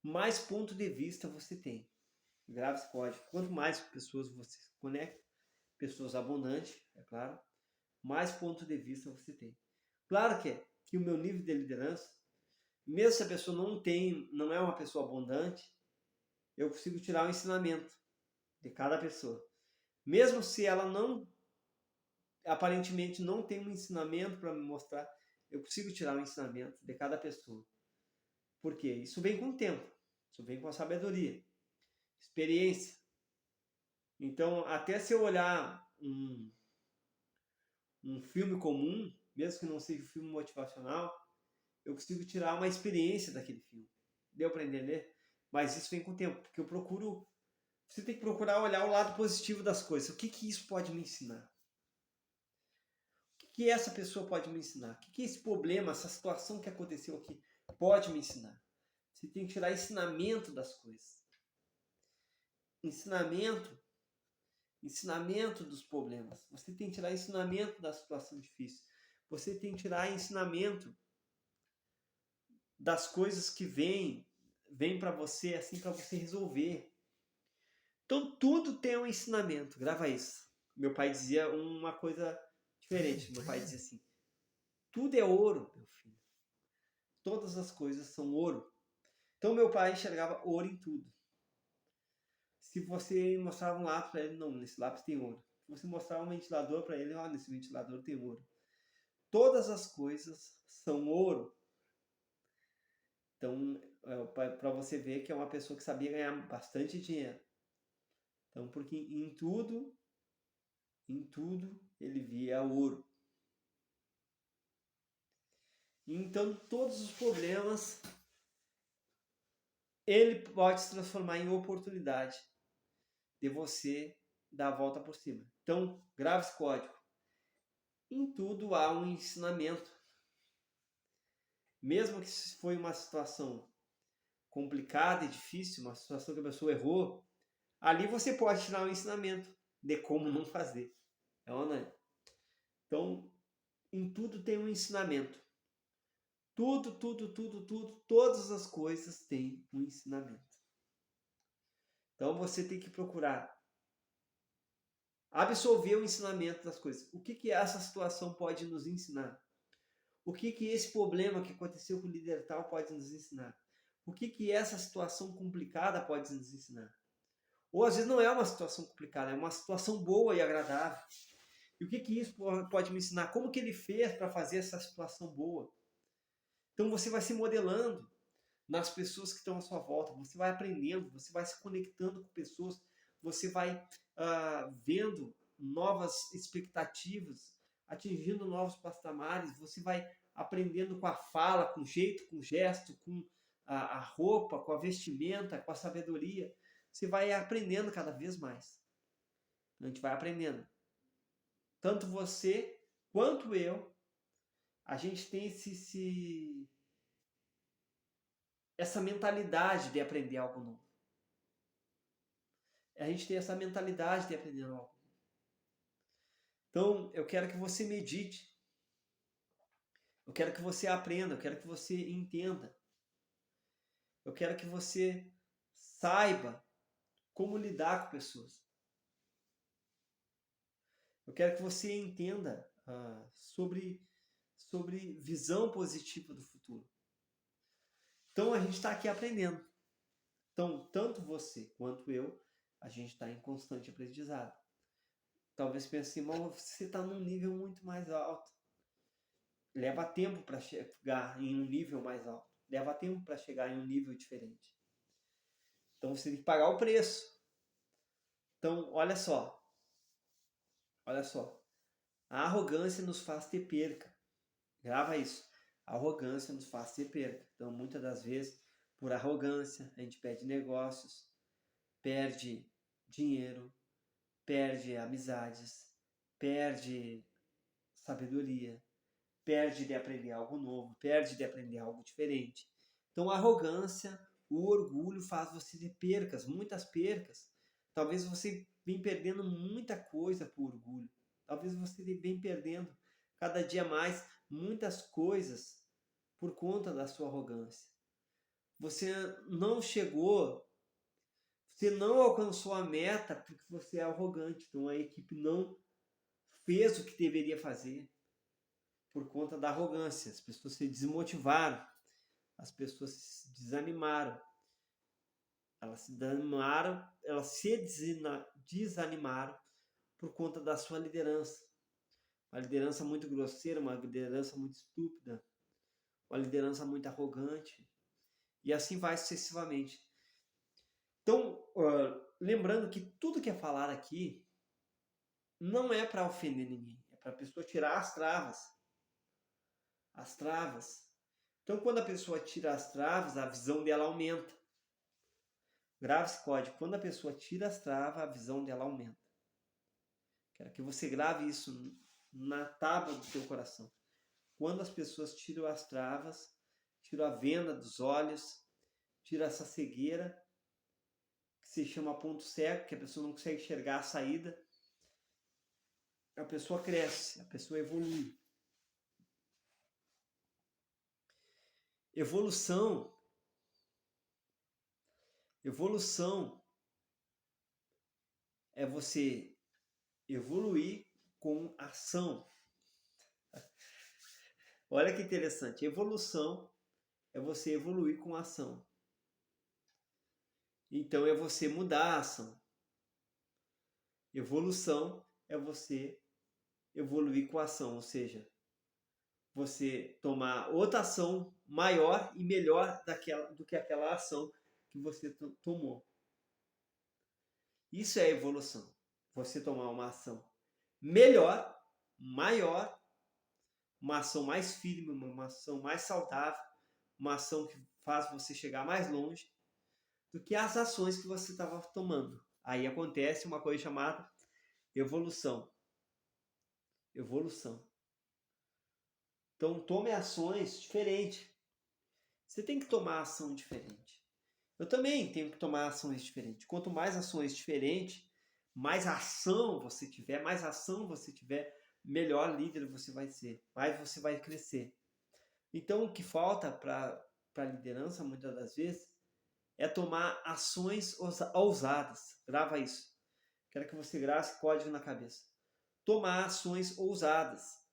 mais ponto de vista você tem. Grave esse código. Quanto mais pessoas você se conecta, pessoas abundantes, é claro, mais ponto de vista você tem. Claro que o meu nível de liderança, mesmo se a pessoa não é uma pessoa abundante, eu consigo tirar o ensinamento de cada pessoa. Mesmo se ela aparentemente não tem um ensinamento para me mostrar, eu consigo tirar o ensinamento de cada pessoa. Por quê? Isso vem com o tempo, isso vem com a sabedoria, experiência. Então, até se eu olhar um filme comum, mesmo que não seja um filme motivacional, eu consigo tirar uma experiência daquele filme. Deu para entender? Mas isso vem com o tempo, porque você tem que procurar olhar o lado positivo das coisas. O que isso pode me ensinar? O que essa pessoa pode me ensinar? O que esse problema, essa situação que aconteceu aqui pode me ensinar? Você tem que tirar ensinamento das coisas. Ensinamento dos problemas. Você tem que tirar ensinamento da situação difícil. Você tem que tirar ensinamento das coisas que vêm para você, assim, para você resolver. Então, tudo tem um ensinamento. Grava isso. Meu pai dizia uma coisa diferente. Meu pai dizia assim, tudo é ouro, meu filho. Todas as coisas são ouro. Então, meu pai enxergava ouro em tudo. Se você mostrava um lápis para ele, não, nesse lápis tem ouro. Se você mostrava um ventilador para ele, ó, nesse ventilador tem ouro. Todas as coisas são ouro. Então, para você ver que é uma pessoa que sabia ganhar bastante dinheiro. Então, porque em tudo ele via ouro. Então, todos os problemas ele pode se transformar em oportunidade de você dar a volta por cima. Então, grave esse código. Em tudo há um ensinamento. Mesmo que se foi uma situação complicada e difícil, uma situação que a pessoa errou, ali você pode tirar um ensinamento de como não fazer. É ou não é? Então, em tudo tem um ensinamento. Tudo, todas as coisas têm um ensinamento. Então você tem que procurar absorver o ensinamento das coisas. O que essa situação pode nos ensinar? O que esse problema que aconteceu com o líder tal pode nos ensinar? O que essa situação complicada pode nos ensinar? Ou às vezes não é uma situação complicada, é uma situação boa e agradável. E o que isso pode me ensinar? Como que ele fez para fazer essa situação boa? Então você vai se modelando nas pessoas que estão à sua volta, você vai aprendendo, você vai se conectando com pessoas, você vai vendo novas expectativas, atingindo novos patamares, você vai aprendendo com a fala, com o jeito, com o gesto, com a roupa, com a vestimenta, com a sabedoria. Você vai aprendendo cada vez mais. A gente vai aprendendo. Tanto você quanto eu, a gente tem essa mentalidade de aprender algo novo. A gente tem essa mentalidade de aprender algo novo. Então, eu quero que você medite. Eu quero que você aprenda, eu quero que você entenda. Eu quero que você saiba como lidar com pessoas. Eu quero que você entenda sobre visão positiva do futuro. Então, a gente está aqui aprendendo. Então, tanto você quanto eu A gente está em constante aprendizado. Talvez pense assim, mas você está num nível muito mais alto. Leva tempo para chegar em um nível mais alto. Leva tempo para chegar em um nível diferente. Então você tem que pagar o preço. Então, olha só. Olha só. A arrogância nos faz ter perca. Grava isso. A arrogância nos faz ter perca. Então, muitas das vezes, por arrogância, a gente perde negócios, perde dinheiro, perde amizades, perde sabedoria, perde de aprender algo novo, perde de aprender algo diferente. Então, a arrogância, o orgulho faz você ter percas, muitas percas. Talvez você venha perdendo muita coisa por orgulho. Talvez você venha perdendo cada dia mais muitas coisas por conta da sua arrogância. Você não chegou, você não alcançou a meta porque você é arrogante. Então a equipe não fez o que deveria fazer por conta da arrogância. As pessoas se desmotivaram, as pessoas se desanimaram. Elas se desanimaram por conta da sua liderança. Uma liderança muito grosseira, uma liderança muito estúpida, uma liderança muito arrogante. E assim vai sucessivamente. Então, lembrando que tudo que é falado aqui não é para ofender ninguém. É para a pessoa tirar as travas. As travas. Então, quando a pessoa tira as travas, a visão dela aumenta. Grave esse código. Quando a pessoa tira as travas, a visão dela aumenta. Quero que você grave isso na tábua do seu coração. Quando as pessoas tiram as travas, tiram a venda dos olhos, tiram essa cegueira, que se chama ponto cego, que a pessoa não consegue enxergar a saída, a pessoa cresce, a pessoa evolui. Evolução é você evoluir com ação. Olha que interessante. Evolução é você evoluir com ação. Então é você mudar a ação. Evolução é você evoluir com a ação, ou seja, você tomar outra ação maior e melhor do que aquela ação que você tomou. Isso é evolução. Você tomar uma ação melhor, maior, uma ação mais firme, uma ação mais saudável, uma ação que faz você chegar mais longe do que as ações que você estava tomando. Aí acontece uma coisa chamada evolução. Evolução. Então tome ações diferentes. Você tem que tomar ação diferente. Eu também tenho que tomar ações diferentes. Quanto mais ações diferentes, mais ação você tiver, melhor líder você vai ser, mais você vai crescer. Então o que falta para a liderança, muitas das vezes, é tomar ações ousadas. Grava isso. Quero que você grave esse código na cabeça. Tomar ações ousadas.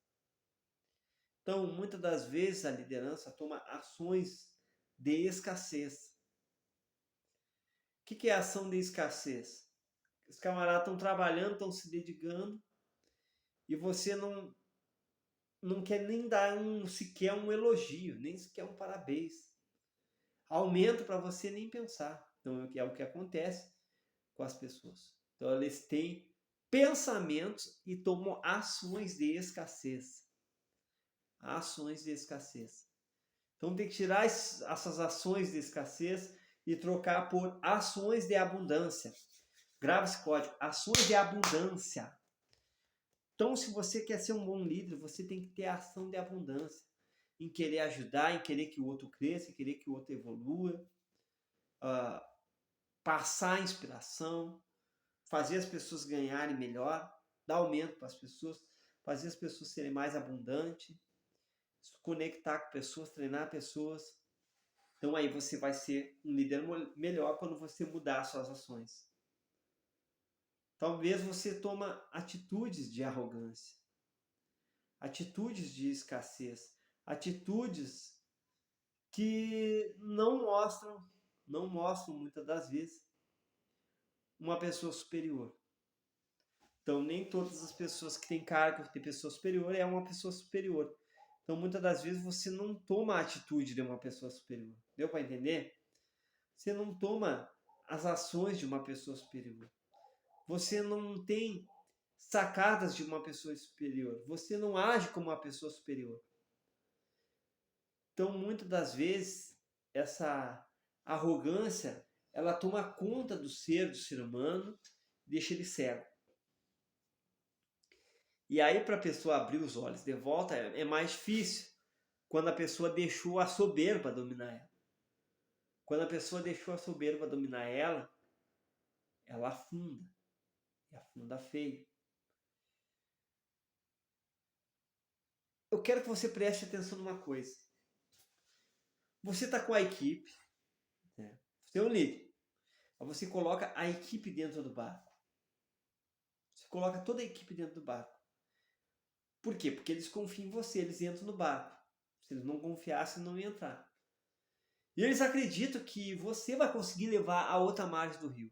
Então, muitas das vezes a liderança toma ações de escassez. O que é ação de escassez? Os camaradas estão trabalhando, estão se dedicando e você não quer nem dar sequer um elogio, nem sequer um parabéns. Aumento para você nem pensar. Então é o que acontece com as pessoas. Então eles têm pensamentos e tomam ações de escassez. Ações de escassez. Então tem que tirar essas ações de escassez e trocar por ações de abundância. Grava esse código. Ações de abundância. Então, se você quer ser um bom líder, você tem que ter ação de abundância. Em querer ajudar, em querer que o outro cresça, em querer que o outro evolua. Passar inspiração. Fazer as pessoas ganharem melhor. Dar aumento para as pessoas. Fazer as pessoas serem mais abundantes. Se conectar com pessoas, treinar pessoas. Então aí você vai ser um líder melhor quando você mudar as suas ações. Talvez você toma atitudes de arrogância, atitudes de escassez, atitudes que não mostram muitas das vezes uma pessoa superior. Então, nem todas as pessoas que têm cargo de pessoa superior é uma pessoa superior. Então, muitas das vezes você não toma a atitude de uma pessoa superior. Deu para entender? Você não toma as ações de uma pessoa superior. Você não tem sacadas de uma pessoa superior. Você não age como uma pessoa superior. Então, muitas das vezes, essa arrogância, ela toma conta do ser humano, deixa ele cego. E aí, para a pessoa abrir os olhos de volta, é mais difícil quando a pessoa deixou a soberba dominar ela. Quando a pessoa deixou a soberba dominar ela, ela afunda. E afunda feio. Eu quero que você preste atenção numa coisa. Você está com a equipe, né? Você é um líder. Você coloca a equipe dentro do barco. Você coloca toda a equipe dentro do barco. Por quê? Porque eles confiam em você, eles entram no barco. Se eles não confiassem, não iam entrar. E eles acreditam que você vai conseguir levar a outra margem do rio.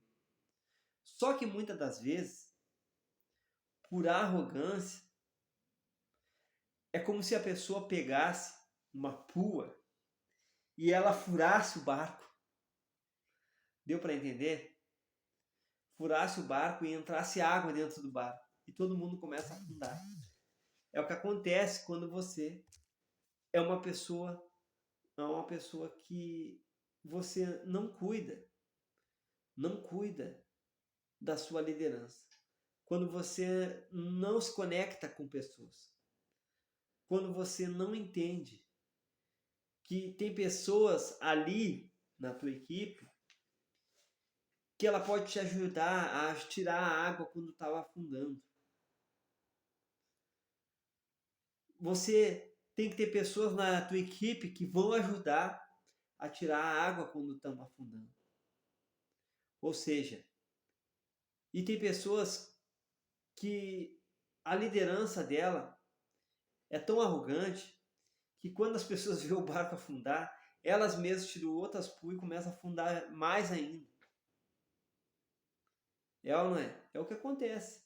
Só que muitas das vezes, por arrogância, é como se a pessoa pegasse uma pua e ela furasse o barco. Deu para entender? Furasse o barco e entrasse água dentro do barco. E todo mundo começa a afundar. É o que acontece quando você é uma pessoa que você não cuida da sua liderança. Quando você não se conecta com pessoas. Quando você não entende que tem pessoas ali na tua equipe que ela pode te ajudar a tirar a água quando estava afundando. Você tem que ter pessoas na tua equipe que vão ajudar a tirar a água quando estamos afundando. Ou seja, e tem pessoas que a liderança dela é tão arrogante que quando as pessoas veem o barco afundar, elas mesmas tiram outras puas e começam a afundar mais ainda. É ou não é? É o que acontece.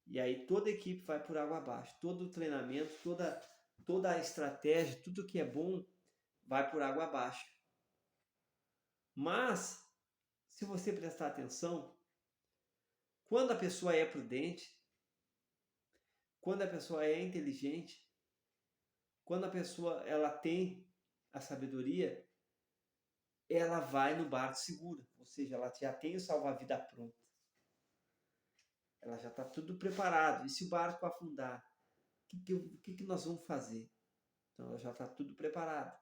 E aí toda a equipe vai por água abaixo. Todo o treinamento, toda a estratégia, tudo que é bom vai por água abaixo. Mas, se você prestar atenção, quando a pessoa é prudente, quando a pessoa é inteligente, quando a pessoa ela tem a sabedoria, ela vai no barco segura. Ou seja, ela já tem o salva-vida pronto. Ela já está tudo preparado. E se o barco afundar, o que nós vamos fazer? Então ela já está tudo preparado.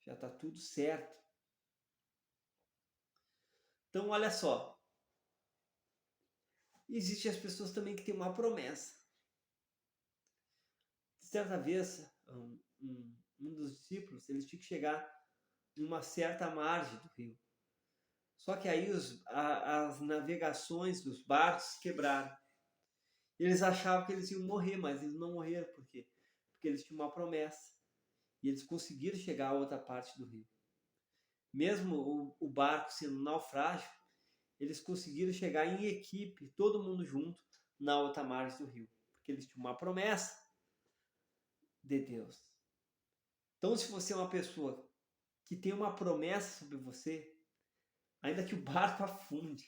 Já está tudo certo. Então olha só. Existem as pessoas também que têm uma promessa. Certa vez, um dos discípulos, eles tinham que chegar em uma certa margem do rio. Só que aí as navegações dos barcos quebraram. Eles achavam que eles iam morrer, mas eles não morreram. Por quê? Porque eles tinham uma promessa. E eles conseguiram chegar a outra parte do rio. Mesmo o barco sendo naufrágio, eles conseguiram chegar em equipe, todo mundo junto, na outra margem do rio. Porque eles tinham uma promessa de Deus. Então, se você é uma pessoa que tem uma promessa sobre você, ainda que o barco afunde,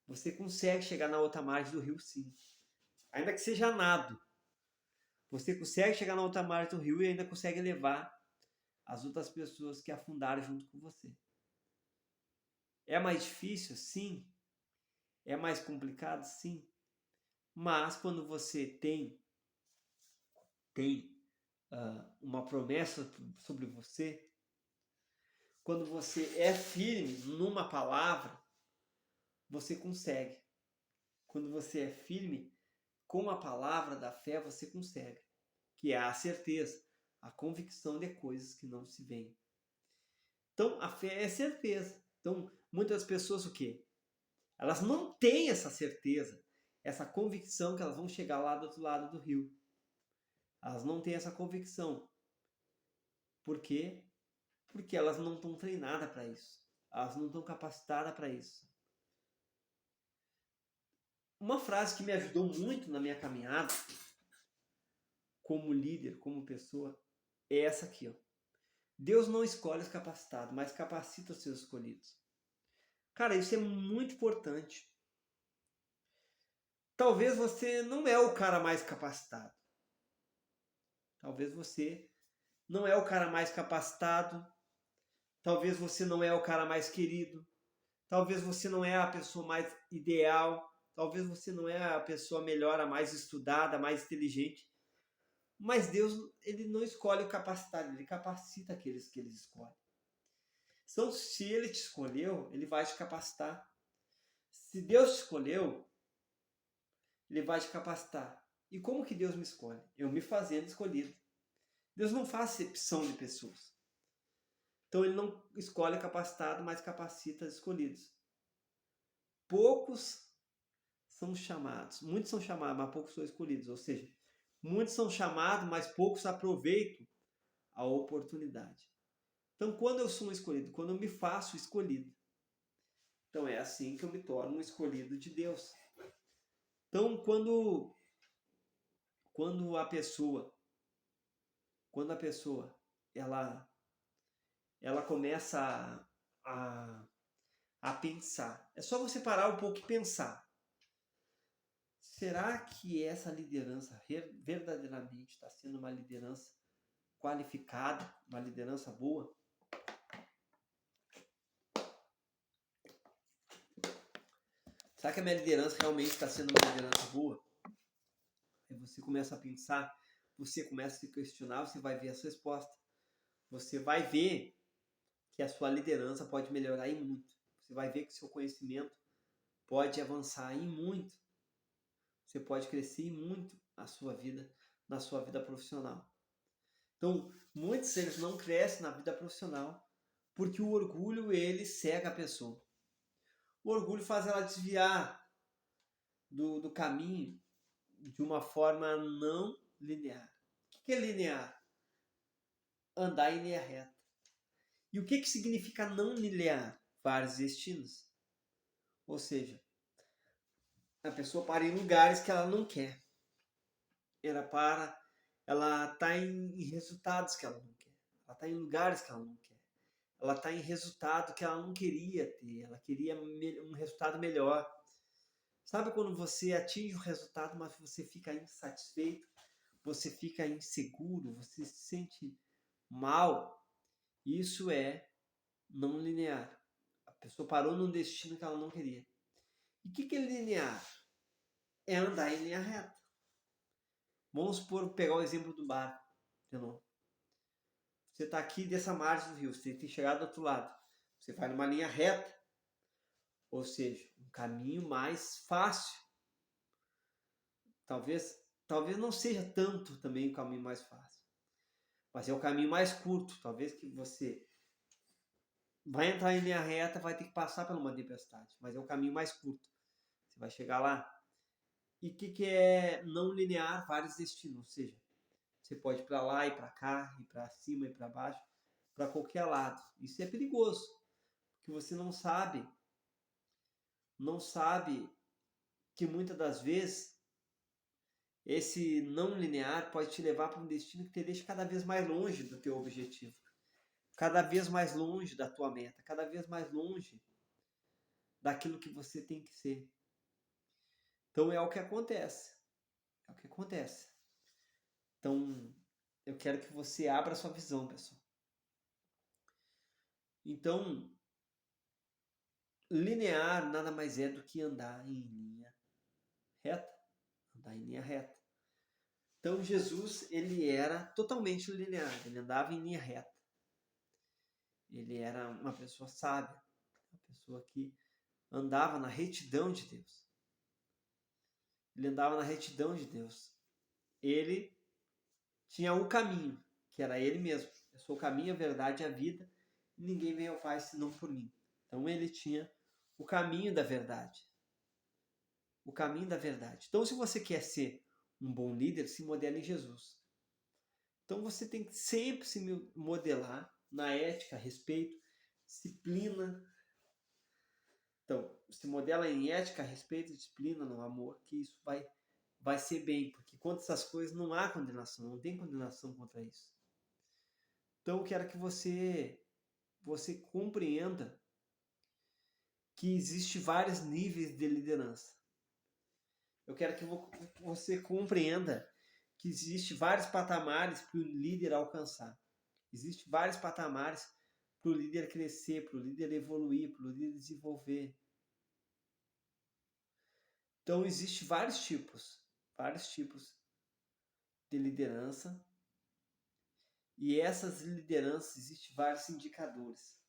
você consegue chegar na outra margem do rio, sim. Ainda que seja nado, você consegue chegar na outra margem do rio e ainda consegue levar as outras pessoas que afundaram junto com você. É mais difícil? Sim. É mais complicado? Sim. Mas quando você tem uma promessa sobre você, quando você é firme numa palavra, você consegue. Quando você é firme com a palavra da fé, você consegue. Que é a certeza, a convicção de coisas que não se veem. Então, a fé é certeza. Então, muitas pessoas o quê? Elas não têm essa certeza, essa convicção que elas vão chegar lá do outro lado do rio. Elas não têm essa convicção. Por quê? Porque elas não estão treinadas para isso. Elas não estão capacitadas para isso. Uma frase que me ajudou muito na minha caminhada como líder, como pessoa, é essa aqui, ó. Deus não escolhe os capacitados, mas capacita os seus escolhidos. Cara, isso é muito importante. Talvez você não é o cara mais capacitado. Talvez você não é o cara mais capacitado. Talvez você não é o cara mais querido. Talvez você não é a pessoa mais ideal. Talvez você não é a pessoa melhor, a mais estudada, a mais inteligente. Mas Deus, ele não escolhe o capacitado, ele capacita aqueles que ele escolhe. Então, se ele te escolheu, ele vai te capacitar. Se Deus te escolheu, ele vai te capacitar. E como que Deus me escolhe? Eu me fazendo escolhido. Deus não faz acepção de pessoas. Então ele não escolhe capacitado, mas capacita os escolhidos. Poucos são chamados. Muitos são chamados, mas poucos são escolhidos. Ou seja, muitos são chamados, mas poucos aproveitam a oportunidade. Então, quando eu sou um escolhido, quando eu me faço escolhido, então é assim que eu me torno um escolhido de Deus. Então, quando a pessoa ela começa a pensar, é só você parar um pouco e pensar. Será que essa liderança verdadeiramente está sendo uma liderança qualificada, uma liderança boa? Será que a minha liderança realmente está sendo uma liderança boa? Aí você começa a pensar, você começa a se questionar, você vai ver a sua resposta. Você vai ver que a sua liderança pode melhorar em muito. Você vai ver que o seu conhecimento pode avançar em muito. Você pode crescer em muito na sua vida profissional. Então, muitos deles não crescem na vida profissional porque o orgulho, ele cega a pessoa. O orgulho faz ela desviar do caminho de uma forma não linear. O que é linear? Andar em linha reta. E o que significa não linear? Vários destinos. Ou seja, a pessoa para em lugares que ela não quer. Ela está em resultados que ela não quer. Ela está em lugares que ela não quer. Ela está em resultado que ela não queria ter. Ela queria um resultado melhor. Sabe quando você atinge o resultado, mas você fica insatisfeito? Você fica inseguro? Você se sente mal? Isso é não linear. A pessoa parou num destino que ela não queria. E o que é linear? É andar em linha reta. Vamos pegar o exemplo do barco de novo. Você está aqui dessa margem do rio, você tem que chegar do outro lado. Você vai numa linha reta, ou seja, um caminho mais fácil. Talvez não seja tanto também o caminho mais fácil, mas é o caminho mais curto. Talvez que você vai entrar em linha reta, vai ter que passar por uma tempestade, mas é o caminho mais curto. Você vai chegar lá. E o que é não linear? Vários destinos, ou seja, você pode ir para lá, ir para cá, ir para cima, ir para baixo, para qualquer lado. Isso é perigoso, porque você não sabe que muitas das vezes esse não linear pode te levar para um destino que te deixa cada vez mais longe do teu objetivo, cada vez mais longe da tua meta, cada vez mais longe daquilo que você tem que ser. Então é o que acontece. É o que acontece. Então, eu quero que você abra a sua visão, pessoal. Então, linear nada mais é do que andar em linha reta. Andar em linha reta. Então, Jesus, ele era totalmente linear. Ele andava em linha reta. Ele era uma pessoa sábia. Uma pessoa que andava na retidão de Deus. Ele andava na retidão de Deus. Ele tinha um caminho, que era ele mesmo. Eu sou o caminho, a verdade e a vida. E ninguém vem ao Pai senão por mim. Então ele tinha o caminho da verdade. O caminho da verdade. Então, se você quer ser um bom líder, se modele em Jesus. Então você tem que sempre se modelar na ética, respeito, disciplina. Então, se modela em ética, respeito, disciplina, no amor, que isso vai ser bem, porque contra essas coisas não há condenação, não tem condenação contra isso. Então, eu quero que você compreenda que existe vários níveis de liderança. Eu quero que você compreenda que existe vários patamares para o líder alcançar. Existem vários patamares para o líder crescer, para o líder evoluir, para o líder desenvolver. Então, existem vários tipos de liderança. E essas lideranças, existem vários indicadores.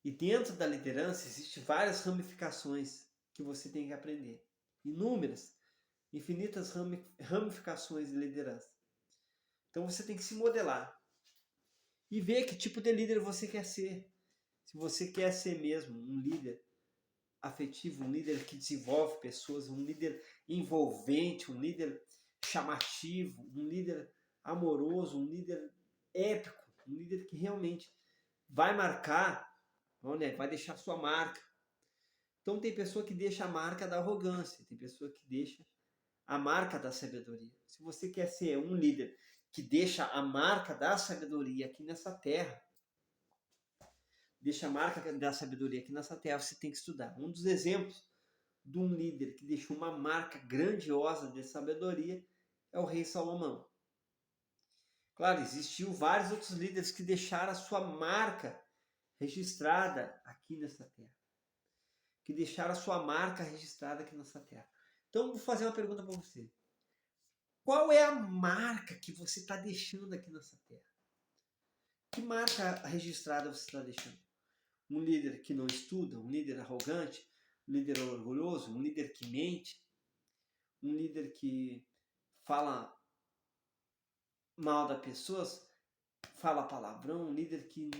E dentro da liderança, existem várias ramificações que você tem que aprender. Inúmeras, infinitas ramificações de liderança. Então você tem que se modelar e ver que tipo de líder você quer ser. Se você quer ser mesmo um líder afetivo, um líder que desenvolve pessoas, um líder envolvente, um líder chamativo, um líder amoroso, um líder épico, um líder que realmente vai marcar, vai deixar sua marca. Então tem pessoa que deixa a marca da arrogância, tem pessoa que deixa a marca da sabedoria. Se você quer ser um líder que deixa a marca da sabedoria aqui nessa terra, deixa a marca da sabedoria aqui nessa terra, você tem que estudar. Um dos exemplos de um líder que deixou uma marca grandiosa de sabedoria é o rei Salomão. Claro, existiu vários outros líderes que deixaram a sua marca registrada aqui nessa terra. Que deixaram a sua marca registrada aqui nessa terra. Então, vou fazer uma pergunta para você. Qual é a marca que você está deixando aqui nessa terra? Que marca registrada você está deixando? Um líder que não estuda, um líder arrogante, um líder orgulhoso, um líder que mente, um líder que fala mal das pessoas, fala palavrão, um líder que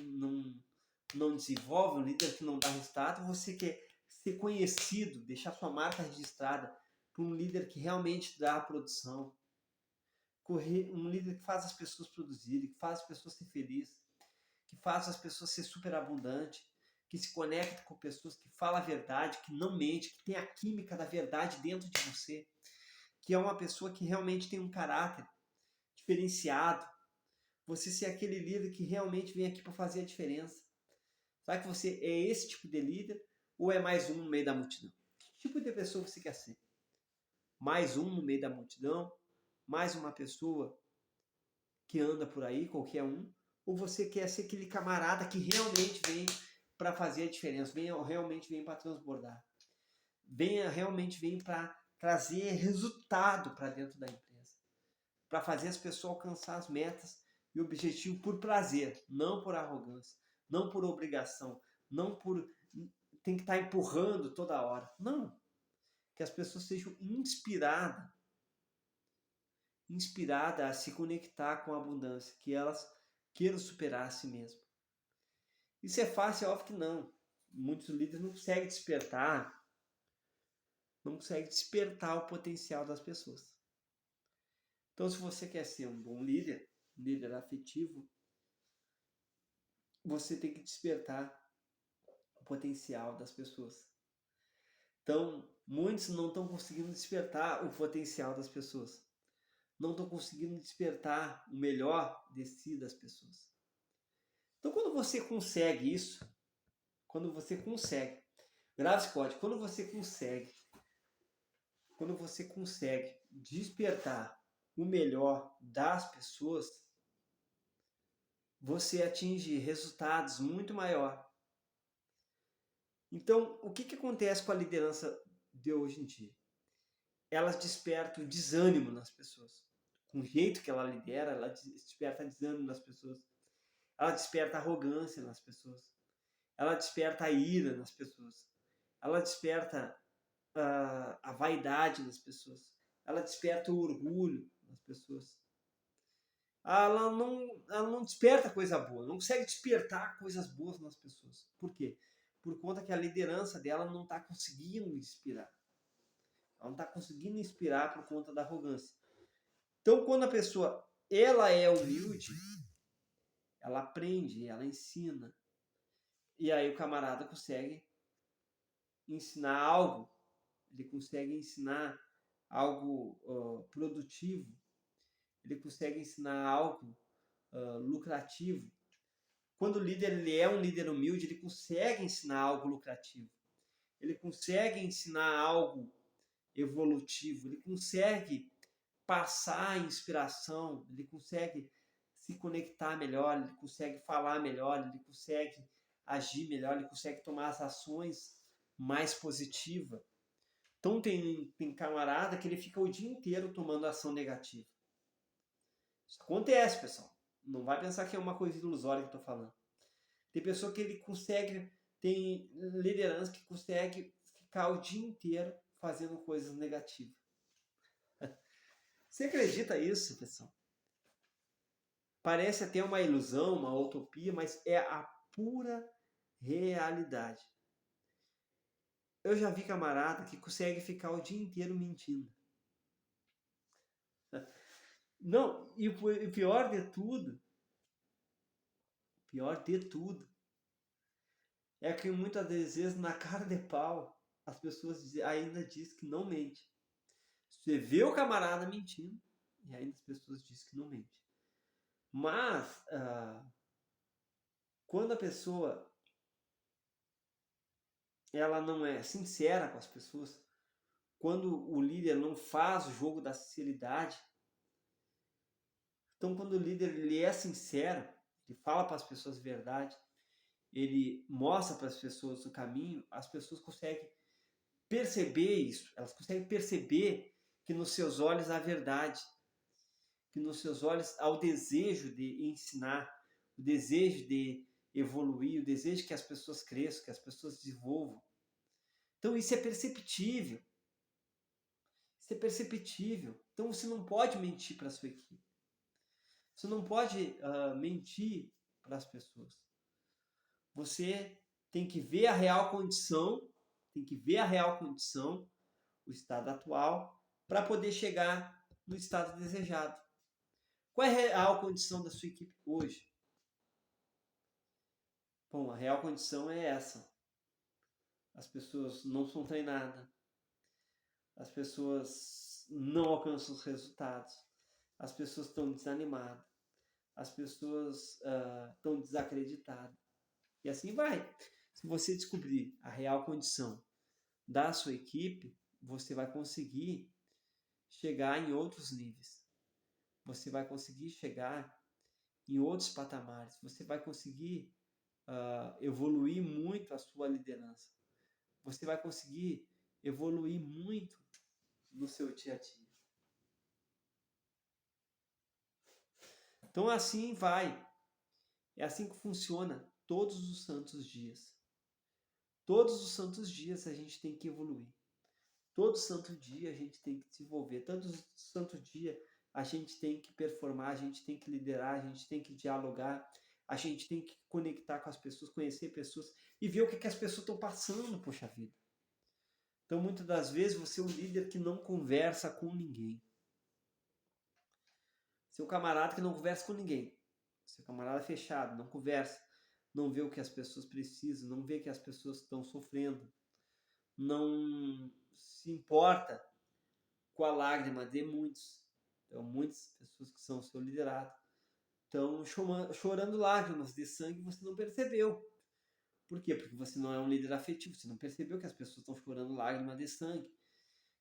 não desenvolve, um líder que não dá resultado. Você quer ser conhecido, deixar sua marca registrada por um líder que realmente dá a produção, um líder que faz as pessoas produzirem, que faz as pessoas ser felizes, que faz as pessoas ser superabundantes, que se conecta com pessoas, que fala a verdade, que não mente, que tem a química da verdade dentro de você, que é uma pessoa que realmente tem um caráter diferenciado. Você ser aquele líder que realmente vem aqui para fazer a diferença. Será que você é esse tipo de líder ou é mais um no meio da multidão? Que tipo de pessoa você quer ser? Mais um no meio da multidão? Mais uma pessoa que anda por aí, qualquer um? Ou você quer ser aquele camarada que realmente vem para fazer a diferença, realmente vem para transbordar, realmente vem para trazer resultado para dentro da empresa, para fazer as pessoas alcançar as metas e objetivo por prazer, não por arrogância, não por obrigação, não por tem que estar empurrando toda hora. Não. Que as pessoas sejam inspiradas a se conectar com a abundância, que elas queiram superar a si mesmas. Isso é fácil? É óbvio que não. Muitos líderes não conseguem despertar o potencial das pessoas. Então, se você quer ser um bom líder, um líder afetivo, você tem que despertar o potencial das pessoas. Então, muitos não estão conseguindo despertar o potencial das pessoas. Não estão conseguindo despertar o melhor de si das pessoas. Então, quando você consegue isso, grave esse código, quando você consegue despertar o melhor das pessoas, você atinge resultados muito maiores. Então, o que acontece com a liderança de hoje em dia? Elas despertam desânimo nas pessoas. Com o jeito que ela lidera, ela desperta desânimo nas pessoas. Ela desperta arrogância nas pessoas. Ela desperta ira nas pessoas. Ela desperta a vaidade nas pessoas. Ela desperta o orgulho nas pessoas. Ela não desperta coisa boa, não consegue despertar coisas boas nas pessoas. Por quê? Por conta que a liderança dela não está conseguindo inspirar. Ela não está conseguindo inspirar por conta da arrogância. Então, quando a pessoa ela é humilde, ela aprende, ela ensina. E aí o camarada consegue ensinar algo, ele consegue ensinar algo produtivo, ele consegue ensinar algo lucrativo. Quando o líder ele é um líder humilde, ele consegue ensinar algo lucrativo, ele consegue ensinar algo evolutivo, ele consegue passar a inspiração, ele consegue se conectar melhor, ele consegue falar melhor, ele consegue agir melhor, ele consegue tomar as ações mais positivas. Então tem camarada que ele fica o dia inteiro tomando ação negativa. Isso acontece, pessoal. Não vai pensar que é uma coisa ilusória que eu estou falando. Tem pessoa que ele consegue, tem liderança que consegue ficar o dia inteiro fazendo coisas negativas. Você acredita nisso, pessoal? Parece até uma ilusão, uma utopia, mas é a pura realidade. Eu já vi camarada que consegue ficar o dia inteiro mentindo. Não, e o pior de tudo, é que muitas das vezes na cara de pau as pessoas ainda dizem que não mente. Você vê o camarada mentindo e ainda as pessoas dizem que não mente. Mas quando a pessoa ela não é sincera com as pessoas, quando o líder não faz o jogo da sinceridade, então quando o líder ele é sincero, ele fala para as pessoas a verdade, ele mostra para as pessoas o caminho, as pessoas conseguem perceber isso, elas conseguem perceber que nos seus olhos há verdade, que nos seus olhos há o desejo de ensinar, o desejo de evoluir, o desejo que as pessoas cresçam, que as pessoas desenvolvam. Então isso é perceptível. Isso é perceptível. Então você não pode mentir para a sua equipe. Você não pode mentir para as pessoas. Você tem que ver a real condição, o estado atual, para poder chegar no estado desejado. Qual é a real condição da sua equipe hoje? Bom, a real condição é essa. As pessoas não são treinadas. As pessoas não alcançam os resultados. As pessoas estão desanimadas. As pessoas estão desacreditadas. E assim vai. Se você descobrir a real condição da sua equipe, você vai conseguir chegar em outros níveis. Você vai conseguir chegar em outros patamares. Você vai conseguir evoluir muito a sua liderança. Você vai conseguir evoluir muito no seu dia a dia. Então assim vai. É assim que funciona todos os santos dias. Todos os santos dias a gente tem que evoluir. Todo santo dia a gente tem que desenvolver. Todo santo dia a gente tem que performar, a gente tem que liderar, a gente tem que dialogar, a gente tem que conectar com as pessoas, conhecer pessoas e ver o que as pessoas estão passando, poxa vida. Então, muitas das vezes, você é um líder que não conversa com ninguém. Você é um camarada que não conversa com ninguém. Você é um camarada fechado, não conversa, não vê o que as pessoas precisam, não vê que as pessoas estão sofrendo, não se importa com a lágrima de muitos. Então, muitas pessoas que são seu liderado estão chorando lágrimas de sangue e você não percebeu. Por quê? Porque você não é um líder afetivo, você não percebeu que as pessoas estão chorando lágrimas de sangue,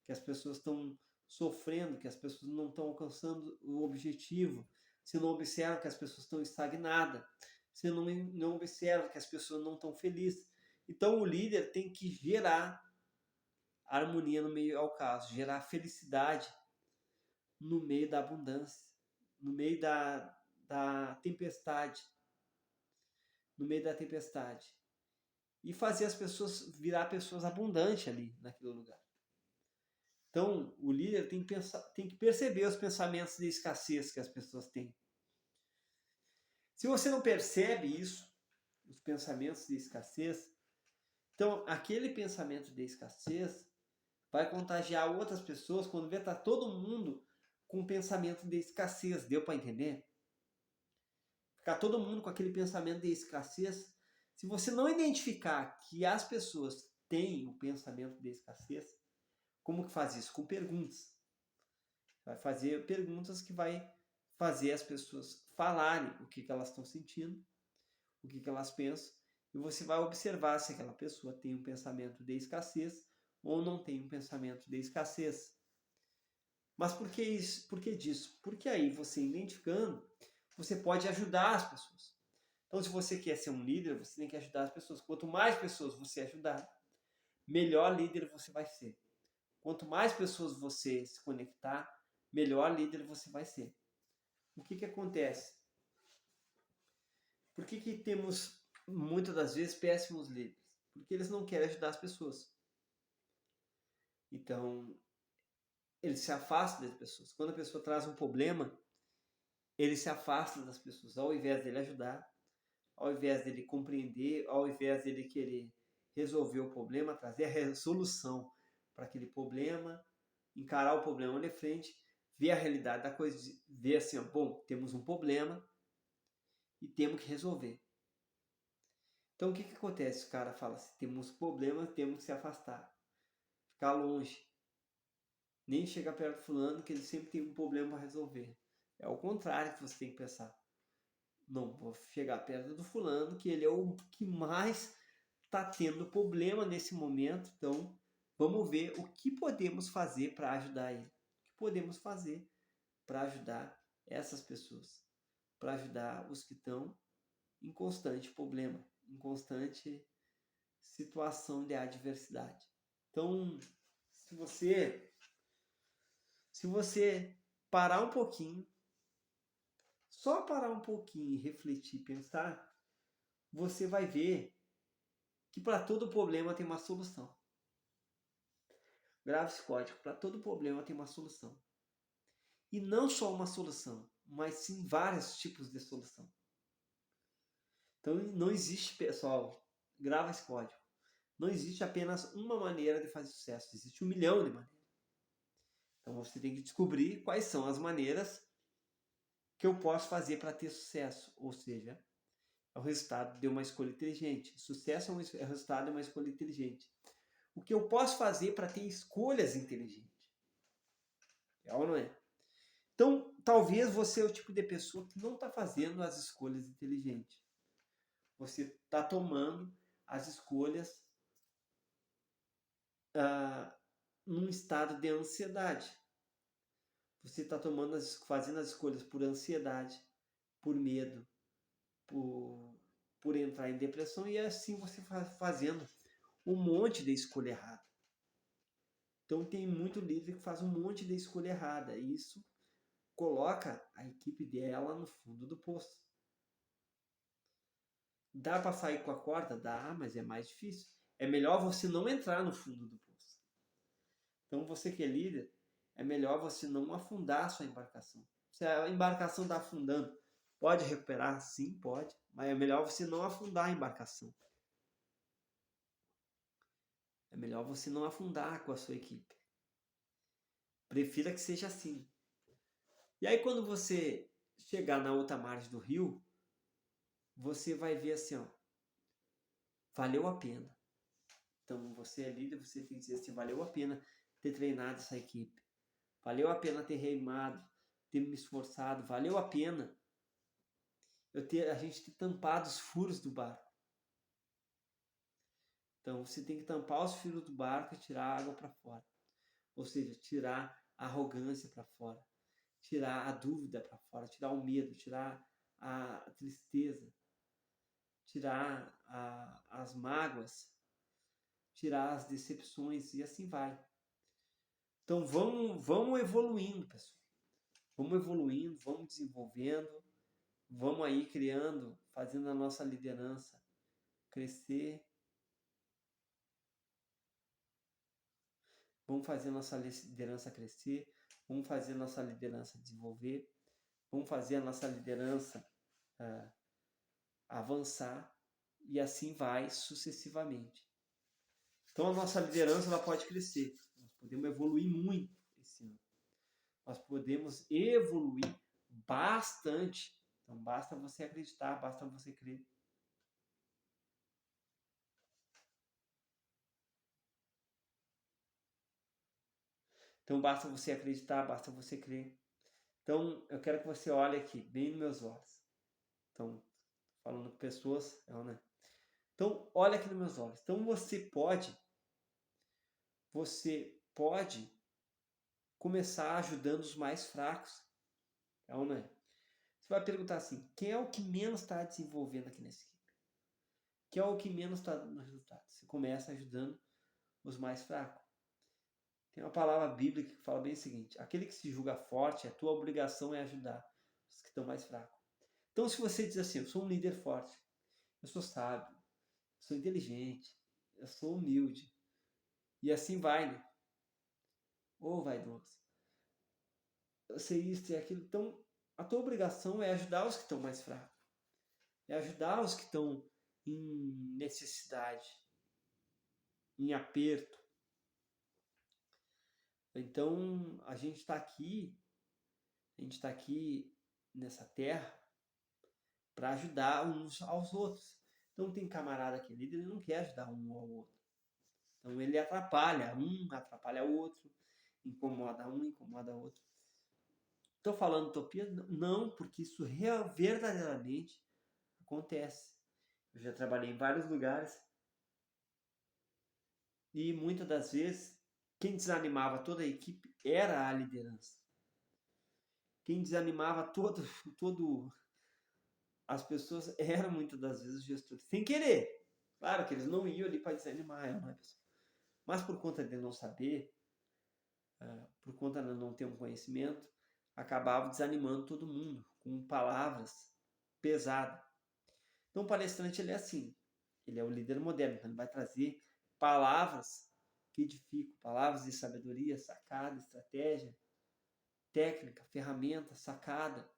que as pessoas estão sofrendo, que as pessoas não estão alcançando o objetivo, você não observa que as pessoas estão estagnadas, você não observa que as pessoas não estão felizes. Então o líder tem que gerar harmonia no meio ao caos, gerar felicidade no meio da abundância, no meio da tempestade, e fazer as pessoas virar pessoas abundantes ali naquele lugar. Então, o líder tem que perceber os pensamentos de escassez que as pessoas têm. Se você não percebe isso, os pensamentos de escassez, então aquele pensamento de escassez vai contagiar outras pessoas quando vê tá todo mundo com pensamento de escassez. Deu para entender? Ficar todo mundo com aquele pensamento de escassez. Se você não identificar que as pessoas tem o pensamento de escassez, como que faz isso? Com perguntas. Vai fazer perguntas que vai fazer as pessoas falarem o que elas estão sentindo, o que elas pensam, e você vai observar se aquela pessoa tem um pensamento de escassez ou não tem um pensamento de escassez. Mas por que isso? Por que disso? Porque aí você identificando, você pode ajudar as pessoas. Então, se você quer ser um líder, você tem que ajudar as pessoas. Quanto mais pessoas você ajudar, melhor líder você vai ser. Quanto mais pessoas você se conectar, melhor líder você vai ser. O que acontece? Por que temos, muitas das vezes, péssimos líderes? Porque eles não querem ajudar as pessoas. Então, eles se afastam das pessoas. Quando a pessoa traz um problema, ele se afasta das pessoas, ao invés dele ajudar, ao invés dele compreender, ao invés dele querer resolver o problema, trazer a solução para aquele problema, encarar o problema de frente, ver a realidade da coisa, ver assim, ó, bom, temos um problema e temos que resolver. Então o que acontece? O cara fala assim, temos problema, temos que se afastar, ficar longe, nem chegar perto do fulano que ele sempre tem um problema para resolver. É o contrário que você tem que pensar. Não vou chegar perto do fulano, que ele é o que mais está tendo problema nesse momento. Então, vamos ver o que podemos fazer para ajudar ele. O que podemos fazer para ajudar essas pessoas, para ajudar os que estão em constante problema, em constante situação de adversidade. Então, se você parar um pouquinho, só parar um pouquinho e refletir, pensar, você vai ver que para todo problema tem uma solução. Grave esse código, para todo problema tem uma solução. E não só uma solução, mas sim vários tipos de solução. Então não existe, pessoal, grava esse código. Não existe apenas uma maneira de fazer sucesso, existe 1 milhão de maneiras. Então você tem que descobrir quais são as maneiras que eu posso fazer para ter sucesso. Ou seja, é o resultado de uma escolha inteligente. Sucesso é o resultado de uma escolha inteligente. O que eu posso fazer para ter escolhas inteligentes? É ou não é? Então, talvez você é o tipo de pessoa que não está fazendo as escolhas inteligentes. Você está tomando as escolhas num estado de ansiedade. Você está fazendo as escolhas por ansiedade, por medo, por entrar em depressão, e assim você fazendo um monte de escolha errada. Então tem muito líder que faz um monte de escolha errada, e isso coloca a equipe dela no fundo do poço. Dá para sair com a corda? Dá, mas é mais difícil. É melhor você não entrar no fundo do poço. Então você que é líder, é melhor você não afundar a sua embarcação. Se a embarcação está afundando, pode recuperar? Sim, pode. Mas é melhor você não afundar a embarcação. É melhor você não afundar com a sua equipe. Prefira que seja assim. E aí quando você chegar na outra margem do rio, você vai ver assim, ó, valeu a pena. Então você é líder, você tem que dizer assim, valeu a pena ter treinado essa equipe. Valeu a pena ter remado, ter me esforçado, valeu a pena a gente ter tampado os furos do barco. Então você tem que tampar os furos do barco e tirar a água para fora. Ou seja, tirar a arrogância para fora, tirar a dúvida para fora, tirar o medo, tirar a tristeza, tirar as mágoas, tirar as decepções e assim vai. Então vamos evoluindo, pessoal. Vamos evoluindo, vamos desenvolvendo, vamos aí criando, fazendo a nossa liderança crescer. Vamos fazer a nossa liderança crescer, vamos fazer a nossa liderança desenvolver, vamos fazer a nossa liderança avançar e assim vai sucessivamente. Então a nossa liderança ela pode crescer, nós podemos evoluir muito esse ano. Nós podemos evoluir bastante. Então basta você acreditar, basta você crer. Então basta você acreditar, basta você crer. Então eu quero que você olhe aqui, bem nos meus olhos. Então, falando com pessoas, né? Então, olha aqui nos meus olhos. Então você pode começar ajudando os mais fracos. Né? Você vai perguntar assim, quem é o que menos está desenvolvendo aqui nessa equipe? Quem é o que menos está dando resultado? Você começa ajudando os mais fracos. Tem uma palavra bíblica que fala bem o seguinte, aquele que se julga forte, a tua obrigação é ajudar os que estão mais fracos. Então, se você diz assim, eu sou um líder forte, eu sou sábio, eu sou inteligente, eu sou humilde, e assim vai, né? Ou vaidoso. Eu sei isso e aquilo. Então, a tua obrigação é ajudar os que estão mais fracos. É ajudar os que estão em necessidade, em aperto. Então, a gente está aqui nessa terra para ajudar uns aos outros. Então, tem camarada que é líder, ele não quer ajudar um ao outro. Então, ele atrapalha o outro, incomoda um, incomoda o outro. Estou falando utopia? Não, porque isso verdadeiramente acontece. Eu já trabalhei em vários lugares e muitas das vezes quem desanimava toda a equipe era a liderança. Quem desanimava todo as pessoas eram muitas das vezes os gestores, sem querer. Claro que eles não iam ali para desanimar, não é, pessoal? Mas por conta de não saber, por conta de não ter um conhecimento, acabava desanimando todo mundo com palavras pesadas. Então o palestrante ele é assim, ele é o líder moderno, então ele vai trazer palavras que edificam, palavras de sabedoria, sacada, estratégia, técnica, ferramenta, sacada,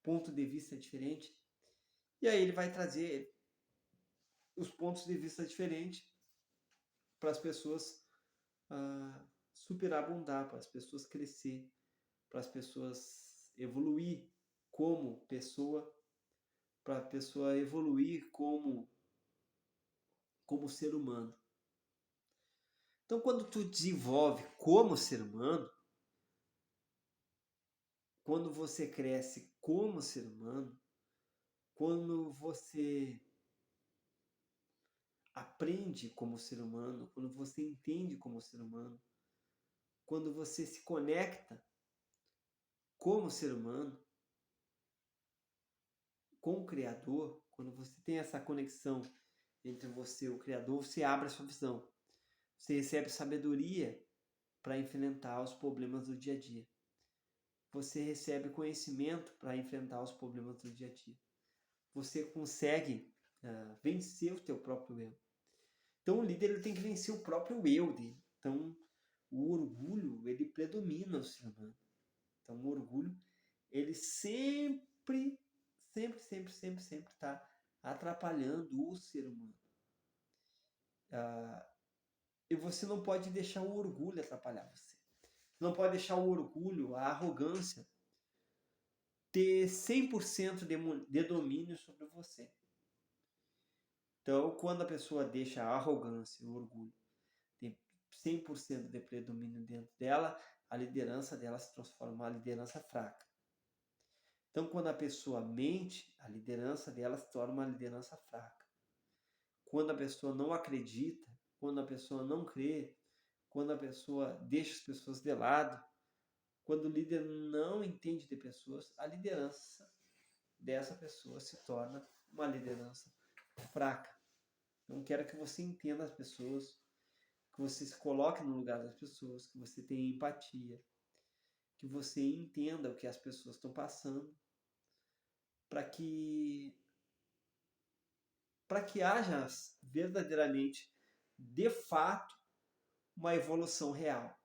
ponto de vista diferente. E aí ele vai trazer os pontos de vista diferentes para as pessoas superabundar, para as pessoas crescer, para as pessoas evoluir como pessoa, para a pessoa evoluir como ser humano. Então, quando tu desenvolve como ser humano, quando você cresce como ser humano, quando você aprende como ser humano, quando você entende como ser humano, quando você se conecta como ser humano com o Criador, quando você tem essa conexão entre você e o Criador, você abre a sua visão. Você recebe sabedoria para enfrentar os problemas do dia a dia. Você recebe conhecimento para enfrentar os problemas do dia a dia. Você consegue vencer o teu próprio eu. Então o líder ele tem que vencer o próprio eu dele. Então o orgulho ele predomina no ser humano. Então o orgulho ele sempre está atrapalhando o ser humano. E você não pode deixar o orgulho atrapalhar você. Não pode deixar o orgulho, a arrogância, ter 100% de domínio sobre você. Então, quando a pessoa deixa a arrogância e o orgulho ter 100% de predomínio dentro dela, a liderança dela se transforma em uma liderança fraca. Então, quando a pessoa mente, a liderança dela se torna uma liderança fraca. Quando a pessoa não acredita, quando a pessoa não crê, quando a pessoa deixa as pessoas de lado, quando o líder não entende de pessoas, a liderança dessa pessoa se torna uma liderança fraca. Então, quero que você entenda as pessoas, que você se coloque no lugar das pessoas, que você tenha empatia, que você entenda o que as pessoas estão passando, para que haja verdadeiramente, de fato, uma evolução real.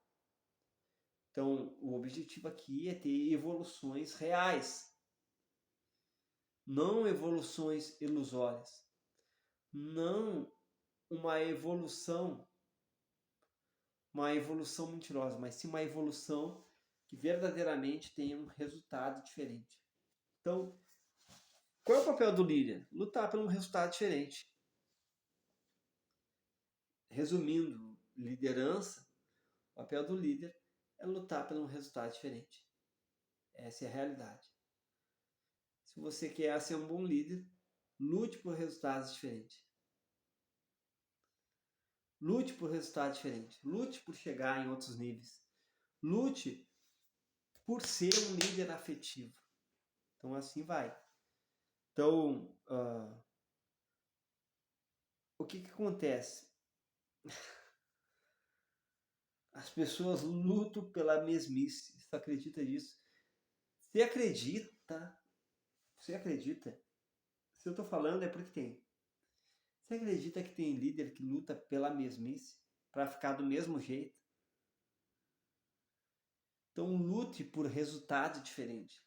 Então, o objetivo aqui é ter evoluções reais, não evoluções ilusórias, não uma evolução mentirosa, mas sim uma evolução que verdadeiramente tenha um resultado diferente. Então, qual é o papel do líder? Lutar por um resultado diferente. Resumindo, liderança, o papel do líder é lutar por um resultado diferente. Essa é a realidade. Se você quer ser um bom líder, lute por resultados diferentes. Lute por resultados diferentes. Lute por chegar em outros níveis. Lute por ser um líder afetivo. Então assim vai. Então, o que acontece? As pessoas lutam pela mesmice. Você acredita nisso? Você acredita? Você acredita? Se eu estou falando é porque tem. Você acredita que tem líder que luta pela mesmice? Para ficar do mesmo jeito? Então lute por resultado diferente.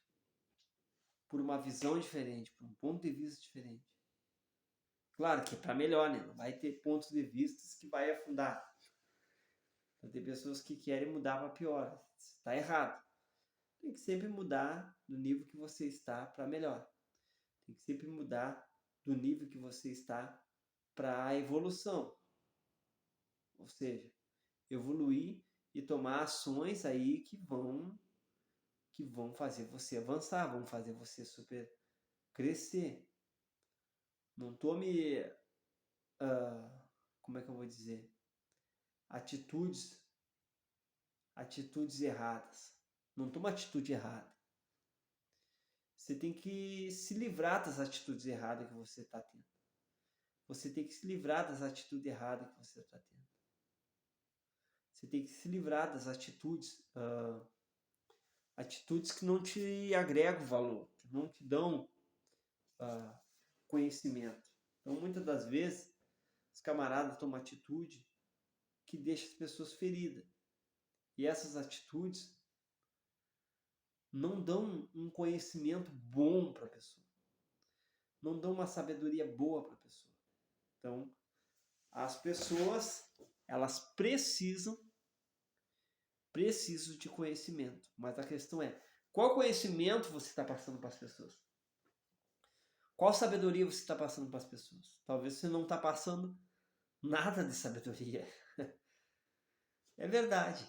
Por uma visão diferente. Por um ponto de vista diferente. Claro que é para melhor, né? Não vai ter pontos de vista que vai afundar. Então, tem pessoas que querem mudar para pior. Está errado. Tem que sempre mudar do nível que você está para melhor. Tem que sempre mudar do nível que você está para a evolução. Ou seja, evoluir e tomar ações aí que vão fazer você avançar, vão fazer você super crescer. Não tome, como é que eu vou dizer, atitudes erradas. Não toma atitude errada. Você tem que se livrar das atitudes erradas que você está tendo. Você tem que se livrar das atitudes erradas que você está tendo. Você tem que se livrar das atitudes que não te agregam valor, que não te dão conhecimento. Então, muitas das vezes, os camaradas tomam atitude que deixa as pessoas feridas. E essas atitudes não dão um conhecimento bom para a pessoa. Não dão uma sabedoria boa para a pessoa. Então, as pessoas, elas precisam de conhecimento. Mas a questão é, qual conhecimento você está passando para as pessoas? Qual sabedoria você está passando para as pessoas? Talvez você não está passando nada de sabedoria. É verdade.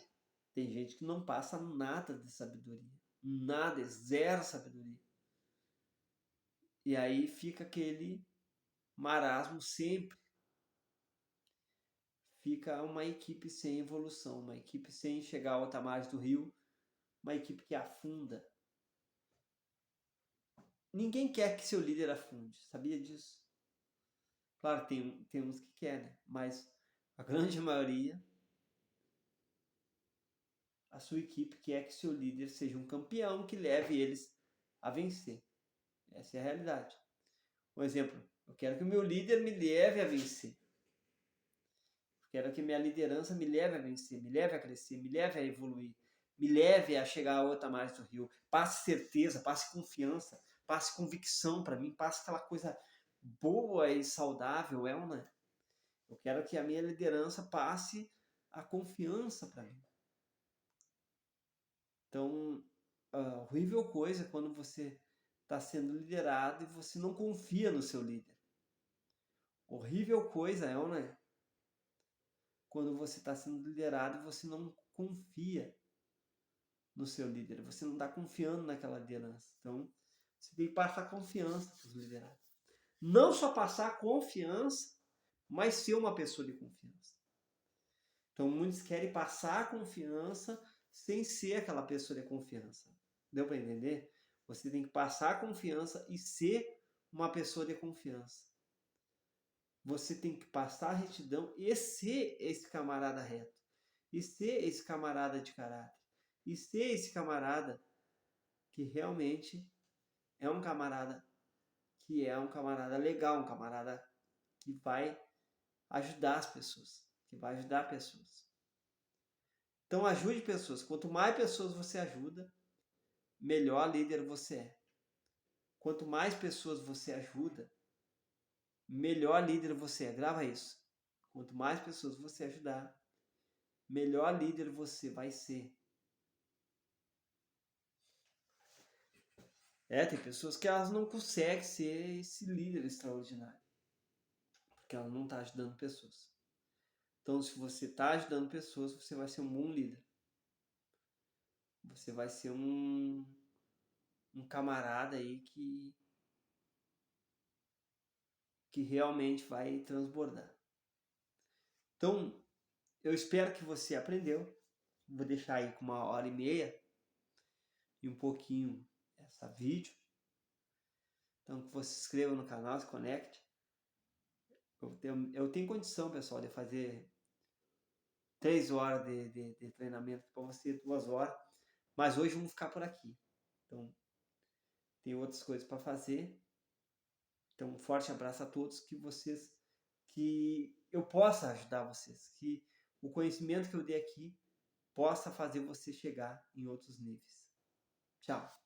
Tem gente que não passa nada de sabedoria. Nada, é zero sabedoria. E aí fica aquele marasmo sempre. Fica uma equipe sem evolução, uma equipe sem chegar ao alta margem do rio, uma equipe que afunda. Ninguém quer que seu líder afunde, sabia disso? Claro, tem uns que querem, mas a grande maioria, a sua equipe quer que seu líder seja um campeão que leve eles a vencer. Essa é a realidade. Um exemplo, eu quero que o meu líder me leve a vencer. Eu quero que minha liderança me leve a vencer, me leve a crescer, me leve a evoluir, me leve a chegar a outra margem do rio. Passe certeza, passe confiança, passe convicção para mim, passe aquela coisa boa e saudável, né? Eu quero que a minha liderança passe a confiança para mim. Então, horrível coisa é quando você está sendo liderado e você não confia no seu líder. Horrível coisa né? Quando você está sendo liderado e você não confia no seu líder. Você não está confiando naquela liderança. Então, você tem que passar confiança para os liderados. Não só passar confiança, mas ser uma pessoa de confiança. Então, muitos querem passar confiança sem ser aquela pessoa de confiança. Deu para entender? Você tem que passar confiança e ser uma pessoa de confiança. Você tem que passar retidão e ser esse camarada reto. E ser esse camarada de caráter. E ser esse camarada que realmente é um camarada legal, um camarada que vai ajudar as pessoas, que vai ajudar pessoas. Então ajude pessoas. Quanto mais pessoas você ajuda, melhor líder você é. Quanto mais pessoas você ajuda, melhor líder você é. Grava isso. Quanto mais pessoas você ajudar, melhor líder você vai ser. Tem pessoas que elas não conseguem ser esse líder extraordinário. Porque ela não está ajudando pessoas. Então, se você está ajudando pessoas, você vai ser um bom líder. você vai ser um camarada aí que realmente vai transbordar. Então, eu espero que você aprendeu. Vou deixar aí com 1h30 e um pouquinho essa vídeo. Então, que você se inscreva no canal, se conecte. Eu tenho condição, pessoal, de fazer 3 horas de treinamento para você, 2 horas. Mas hoje vamos ficar por aqui. Então, tem outras coisas para fazer. Então, um forte abraço a todos, que eu possa ajudar vocês, que o conhecimento que eu dei aqui possa fazer você chegar em outros níveis. Tchau!